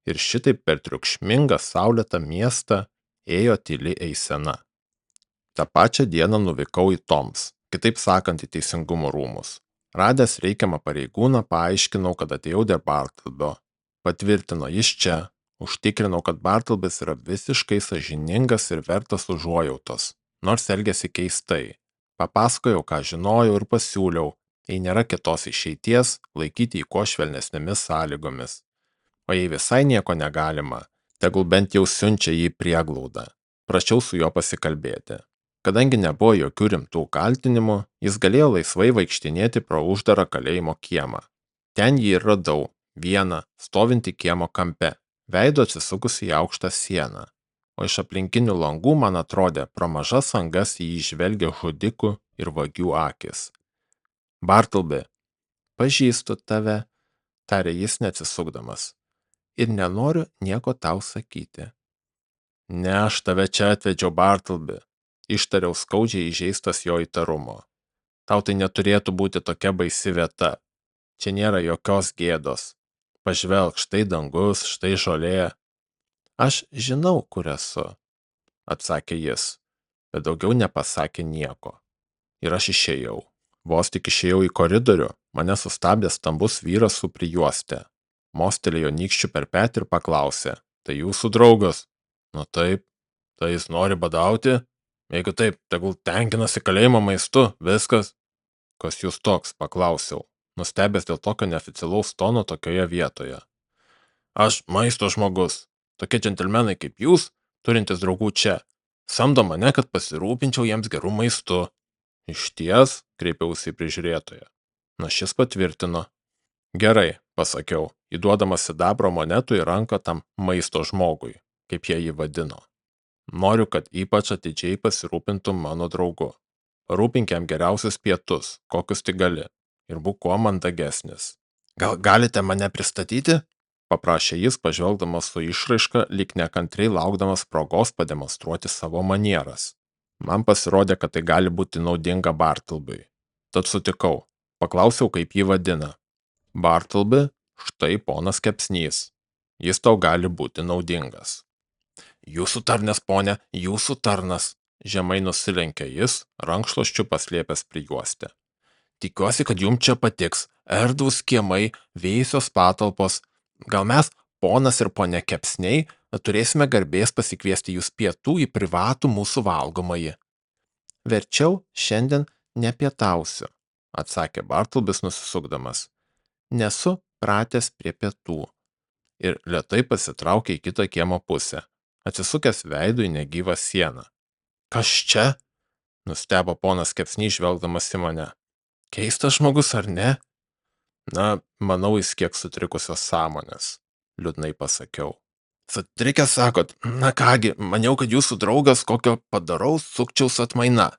Ir šitaip per triukšmingą saulėtą miestą ėjo tyli eisena. Ta pačią dieną nuvykau į Toms, kitaip sakant į Teisingumo rūmus. Radęs reikiamą pareigūną, paaiškinau, kad atėjau dėl Bartlebio. Patvirtino jis čia, užtikrinau, kad Bartlebys yra visiškai sąžiningas ir vertas užuojautos, nors elgėsi keistai. Papasakojau, ką žinojau ir pasiūliau, jei nėra kitos išeities, laikyti jį kuo švelnesnėmis sąlygomis. O jei visai nieko negalima, tegul bent jau siunčia jį prieglaudą. Prašiau su juo pasikalbėti. Kadangi nebuvo jokių rimtų kaltinimų, jis galėjo laisvai vaikštinėti pro uždarą kalėjimo kiemą. Ten jį ir radau, vieną, stovintį kiemo kampe, veidu atsisukusi į aukštą sieną. O iš aplinkinių langų man atrodė, pro mažas angas jį žvelgia žudikų ir vagių akis. Bartleby, pažįstu tave, tarė jis neatsisukdamas. Ir nenoriu nieko tau sakyti. Ne, aš tave čia atvedžiau, Bartleby, ištariau skaudžiai įžeistas jo įtarumo. Tau tai neturėtų būti tokia baisi vieta. Čia nėra jokios gėdos. Pažvelk, štai dangus, štai žolė. Aš žinau, kur esu, atsakė jis, bet daugiau nepasakė nieko. Ir aš išėjau. Vos tik išėjau į koridorių, mane sustabdė stambus vyras su prijuoste. Mostelėjo nykščiu per petį ir paklausė, tai jūsų draugas? Nu taip, tai jis nori badauti? Jeigu taip, tegul tenkinasi kalėjimo maistu, viskas. Kas jūs toks, paklausiau, nustebęs dėl tokio neoficialaus tono tokioje vietoje. Aš maisto žmogus, tokie džentelmenai kaip jūs, turintis draugų čia, samdo mane, kad pasirūpinčiau jiems gerų maistu. Išties, kreipiausi į prižiūrėtoją. Na šis patvirtino. Gerai, pasakiau, įduodamas sidabro monetų į ranką tam maisto žmogui, kaip jie jį vadino. Noriu, kad ypač atidžiai pasirūpintum mano draugu. Parūpink jam geriausius pietus, kokius tik gali, ir būk kuo mandagesnis. Gal galite mane pristatyti? Paprašė jis, pažvelgdamas su išraiška, lyg nekantriai laukdamas progos pademonstruoti savo manieras. Man pasirodė, kad tai gali būti naudinga Bartleby'ui. Tad sutikau, paklausiau, kaip jį vadina. Bartleby, štai ponas Kepsnys. Jis tau gali būti naudingas. Jūsų tarnas, ponė, jūsų tarnas, žemai nusilenkė jis, rankšluosčiu paslėpęs prijuostę. Tikiuosi, kad jums čia patiks, erdvūs kiemai, vėsios patalpos. Gal mes, ponas ir ponė Kepsniai, turėsime garbės pasikviesti jūs pietų į privatų mūsų valgomąjį. Verčiau šiandien nepietausiu, atsakė Bartlbis nusisukdamas. Nesu pratęs prie pietų. Ir lėtai pasitraukė į kitą kiemo pusę, atsisukęs veidu į negyvą sieną. Kas čia? Nustebo ponas Kepsnys žvelgdamas į mane. Keistas žmogus ar ne? Na, manau, jis kiek sutrikusios sąmonės, liūdnai pasakiau. Sutrikęs sakot, na kągi, maniau, kad jūsų draugas kokio padaraus sukčiaus atmaina.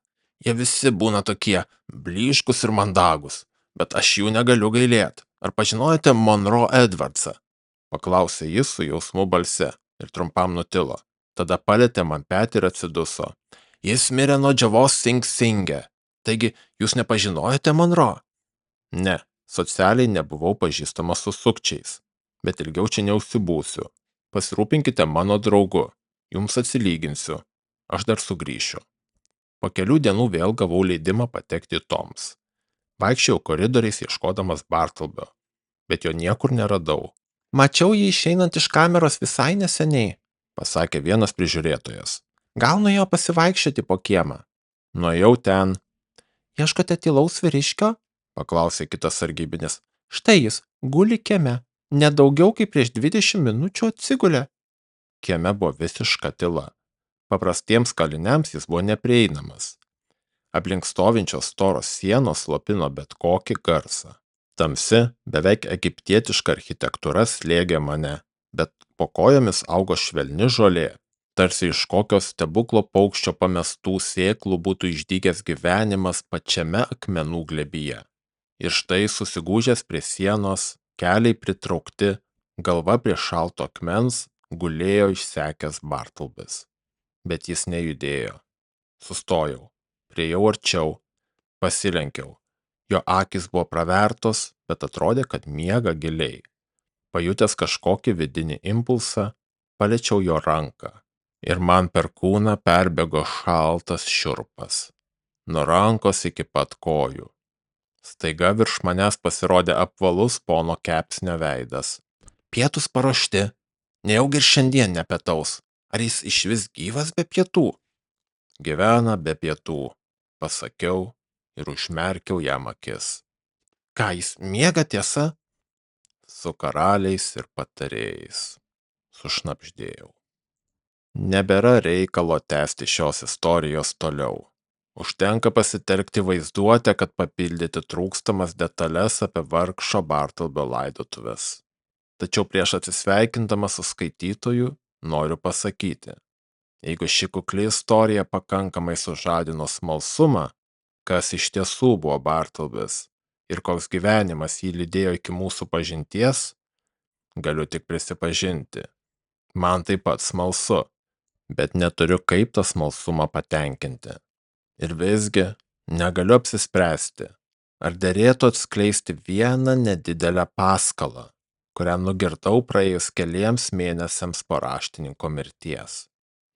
Jie visi būna tokie blyškus ir mandagus, bet aš jų negaliu gailėt. Ar pažinojate Monroe Edwardsą? Paklausė jis su jausmu balse ir trumpam nutilo. Tada palietė man petį ir atsiduso. Jis mirė nuo džiovos Sing Singe. Taigi, jūs nepažinojate Monroe? Ne, socialiai nebuvau pažįstamas su sukčiais, bet ilgiau čia neužsibūsiu. Pasirūpinkite mano draugu, jums atsilyginsiu, aš dar sugrįšiu. Po kelių dienų vėl gavau leidimą patekti į Toms. Vaikščiau koridoriais ieškodamas Bartlbio, bet jo niekur neradau. Mačiau jį išeinant iš kameros visai neseniai, pasakė vienas prižiūrėtojas. Gal nuėjo pasivaikščioti po kiemą? Nuėjau ten. Ieškote tylaus vyriškio? Paklausė kitas sargybinis. Štai jis, guli kieme. Nedaugiau kaip prieš 20 minučių atsigulė. Kieme buvo visiška tyla. Paprastiems kaliniams jis buvo neprieinamas. Aplink stovinčios storos sienos slopino bet kokį garsą. Tamsi, beveik egiptietiška architektūra slėgė mane, bet po kojomis augo švelni žolė, tarsi iš kokio stebuklo paukščio pamestų sėklų būtų išdygęs gyvenimas pačiame akmenų glėbyje. Ir štai susigūžęs prie sienos, keliai pritraukti, galva prie šalto akmens, gulėjo išsekęs Bartlbis. Bet jis nejudėjo. Sustojau, priėjau arčiau, pasilenkiau. Jo akys buvo pravertos, bet atrodė, kad miega giliai. Pajutęs kažkokį vidinį impulsą, paliečiau jo ranką. Ir man per kūną perbėgo šaltas šiurpas. Nuo rankos iki pat kojų. Staiga virš manęs pasirodė apvalus pono Kepsnio veidas. Pietus paruošti. Nejaugi ir šiandien nepietaus. Ar jis išvis gyvas be pietų? Gyvena be pietų, pasakiau ir užmerkiau jam akis. Ką, jis miega tiesa? Su karaliais ir patarėjais, sušnabždėjau. Nebėra reikalo tęsti šios istorijos toliau. Užtenka pasitelkti vaizduotę, kad papildyti trūkstamas detalės apie vargšo Bartlbio laidotuves. Tačiau prieš atsisveikindamas su skaitytoju noriu pasakyti, jeigu ši kukli istorija pakankamai sužadino smalsumą, kas iš tiesų buvo Bartlbis ir koks gyvenimas jį lydėjo iki mūsų pažinties, galiu tik prisipažinti. Man taip pat smalsu, bet neturiu kaip tą smalsumą patenkinti. Ir visgi negaliu apsispręsti, ar derėtų atskleisti vieną nedidelę paskalą, kurią nugirdau praėjus keliems mėnesiams po raštininko mirties.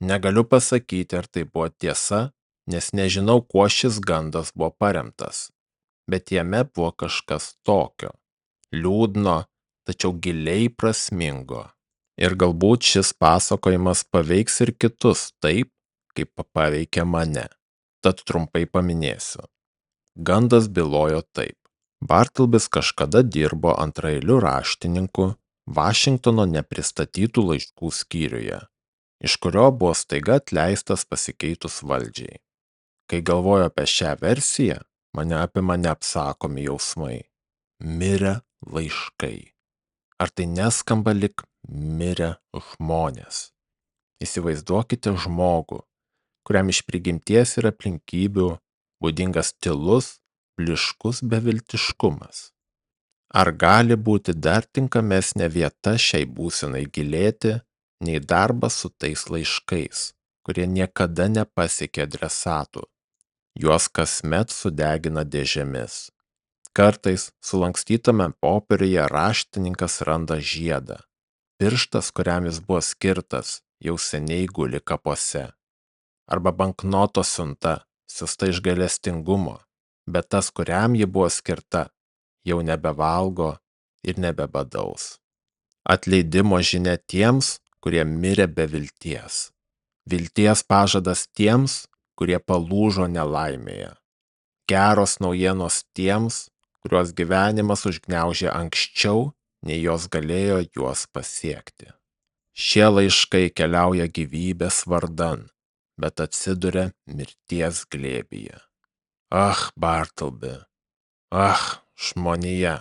Negaliu pasakyti, ar tai buvo tiesa, nes nežinau, kuo šis gandas buvo paremtas, bet jame buvo kažkas tokio, liūdno, tačiau giliai prasmingo. Ir galbūt šis pasakojimas paveiks ir kitus taip, kaip paveikė mane. Tad trumpai paminėsiu. Gandas bylojo taip. Bartlbis kažkada dirbo antraeiliu raštininku Vašingtono nepristatytų laiškų skyriuje, iš kurio buvo staiga atleistas pasikeitus valdžiai. Kai galvoju apie šią versiją, mane apima neapsakomi jausmai. Mirę laiškai. Ar tai neskamba lik mirę žmonės? Įsivaizduokite žmogų, kuriam iš prigimties ir aplinkybių būdingas tylus, blyškus beviltiškumas. Ar gali būti dar tinkamesnė vieta šiai būsenai gilėti, nei darbas su tais laiškais, kurie niekada nepasiekė adresatų? Juos kasmet sudegina dėžėmis. Kartais sulankstytame popieriuje raštininkas randa žiedą. Pirštas, kuriam jis buvo skirtas, jau seniai guli kapuose. Arba banknoto siunta, siusta iš gailestingumo, bet tas, kuriam ji buvo skirta, jau nebevalgo ir nebebadaus. Atleidimo žinia tiems, kurie mirė be vilties. Vilties pažadas tiems, kurie palūžo nelaimėje. Geros naujienos tiems, kuriuos gyvenimas užgniaužė anksčiau, nei jos galėjo juos pasiekti. Šie laiškai keliauja gyvybės vardan, bet atsiduria mirties glėbyje. Bartleby, žmonija.